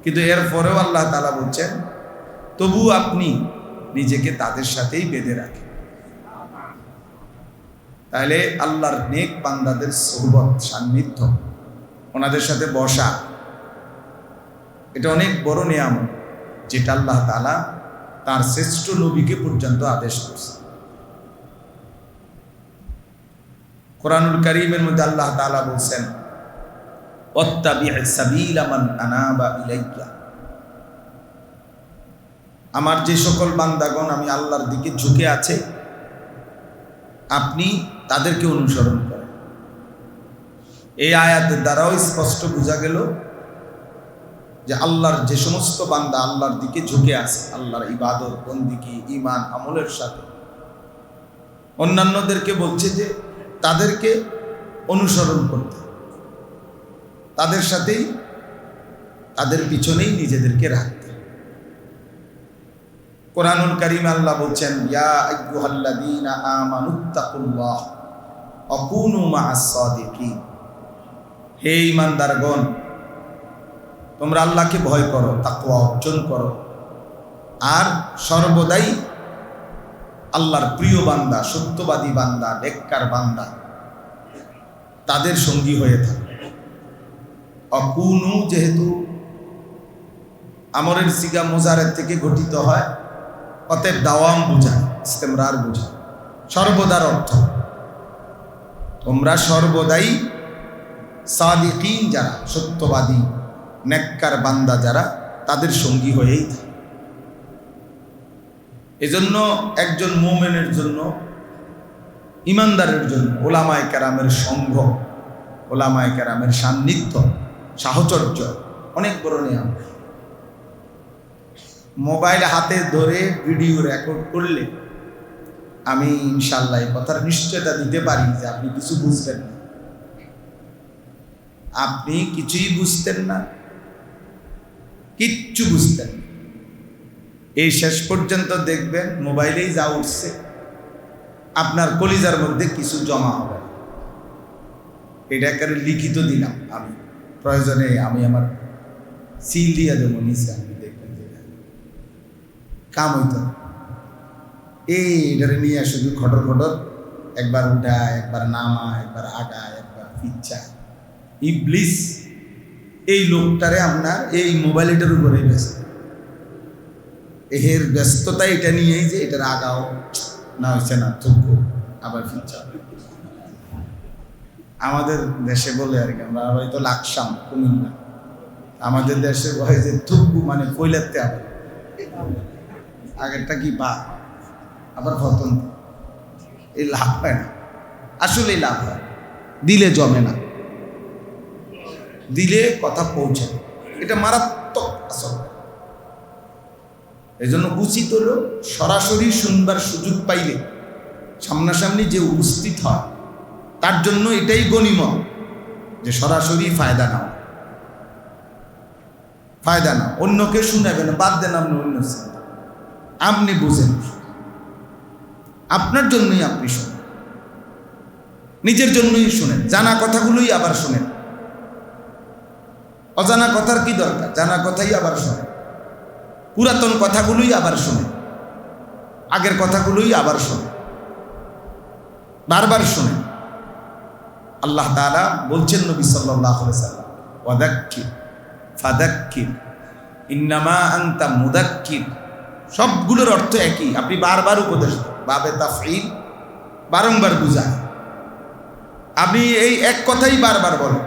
কিন্তু এরপরেও আল্লাহ তাআলা বলছেন তবু আপনি নিজেকে তাদের সাথেই বেঁধে রাখেন। তাহলে আল্লাহর নেক বান্দাদের সোহবত, সান্নিধ্য, ওনাদের সাথে বসা, এটা অনেক বড় নিয়ামত, যেটা আল্লাহ তাআলা তার শ্রেষ্ঠ নবীকে পর্যন্ত আদেশ করছে। কোরআনুল কারীমের মধ্যে আল্লাহ তাআলা বলছেন ওয়াত্তাবি' সাবিলা মান আনাবা ইলাইয়া। আমার যে সকল বান্দাগণ আমি আল্লাহর দিকে ঝুঁকে আছে আপনি তাদেরকে অনুসরণ করেন। এই আয়াতের দ্বারাও স্পষ্ট বোঝা গেল যে আল্লাহর যে সমস্ত বান্দা আল্লাহর দিকে ঝুঁকে আছে, আল্লাহর ইবাদত, বন্দিগি, ঈমান, আমলের সাথে, অন্যান্যদেরকে বলছে যে তাদেরকে অনুসরণ করতে, তাদের সাথেই, তাদের পিছনেই নিজেদেরকে রাখতে। কোরআনুল কারীমে আল্লাহ বলছেন ইয়া আইয়ুহাল্লাযীনা আমানুত্তাকুল্লাহ ওয়া কুনু মা'আস সাদিকিন। হে ঈমানদারগণ, তোমরা আল্লাহকে ভয় করো, তাকওয়া অর্জন করো, আর সর্বদাই আল্লাহর প্রিয় বান্দা, সত্যবাদী বান্দা, নেককার বান্দা তাদের সঙ্গী হয়ে থাকে। অকুনু যেহেতু আমরের সিগা মোজারের থেকে গঠিত হয়, অতএব দাওয়াম বুঝায়, ইস্তেমরার বুঝায়, সর্বদার অর্থ তোমরা সর্বদাই সাদিকিন যারা, সত্যবাদী নেককার বান্দা যারা, তাদের সঙ্গী হয়েই থাকে। এজন্য একজন মুমিনের জন্য, ইমানদারের জন্য ওলামায়ে কেরামের সঙ্গ, ওলামায়ে কেরামের সান্নিধ্য, সাহচর্য অনেক বড় নিয়ম। মোবাইল হাতে ধরে ভিডিও রেকর্ড করলে আমি ইনশাআল্লাহ এই কথার নিশ্চয়তা দিতে পারি যে আপনি কিছু বুঝবেন না, আপনি কিছুই বুঝতেন না, কিচ্ছু বুঝতেন না। এই শেষ পর্যন্ত দেখবেন মোবাইলেই যা উঠছে আপনার কলিজার মধ্যে কিছু জমা হবে। এটা একেবারে লিখিত দিলাম আমি, প্রয়োজনে আমি আমার সিল দিয়ে দেবো নিচে, আপনি দেখবেন যেটা কাম হইত। এইটারে নিয়ে শুধু খটর খটর, একবার উঠা, একবার নামা, একবার আগা, একবার পিচ্ছা। ইবলিস এই লোকটারে আপনার এই মোবাইলটার উপরে ব্যস্ত, এর ব্যস্ততা এটা নিয়েই যে এটার আগাও না হয়েছে না থুকু আবার পিচ্ছা। আমাদের দেশে বলে আর কি, আমরা হয়তো লাকসাম কুমিল্লা, আমাদের দেশে বলে যে থুকু মানে কইলাতে আবার আগেরটা কি বা আবার ফতন, এই লাভ হয় না, আসলেই লাভ হয়, দিলে জমে না, দিলে কথা পৌঁছে, এটা মারাত্মক আসল। এই জন্য উচিত হলো সরাসরি শুনবার সুযোগ পাইলে সামনাসামনি যে উপস্থিত হয় তার জন্য এটাই গনিমত যে সরাসরি ফায়দা নাও, ফায়দা নাও, অন্যকে শুনাবেন, বাদ দেন আপনি অন্য চিন্তা, আপনি বুঝেন, আপনার জন্যই আপনি শুনেন, নিজের জন্যই শুনেন, জানা কথাগুলোই আবার শুনেন, অজানা কথার কি দরকার, জানা কথাই আবার শোনেন, পুরাতন কথাগুলোই আবার শোনেন, আগের কথাগুলোই আবার শোনেন, বারবার শোনেন। আল্লাহ তাআলা বলছেন নবী সাল্লাল্লাহু আলাইহি ওয়াসাল্লাম, ওয়াদাক্কির ফাদাক্কির ইন্নামা আনতা মুদাক্কির, সবগুলোর অর্থ একই, আপনি বারবার উপদেশ দেন, বাবে তাফঈল বারংবার বুঝায়, আপনি এই এক কথাই বারবার বলেন,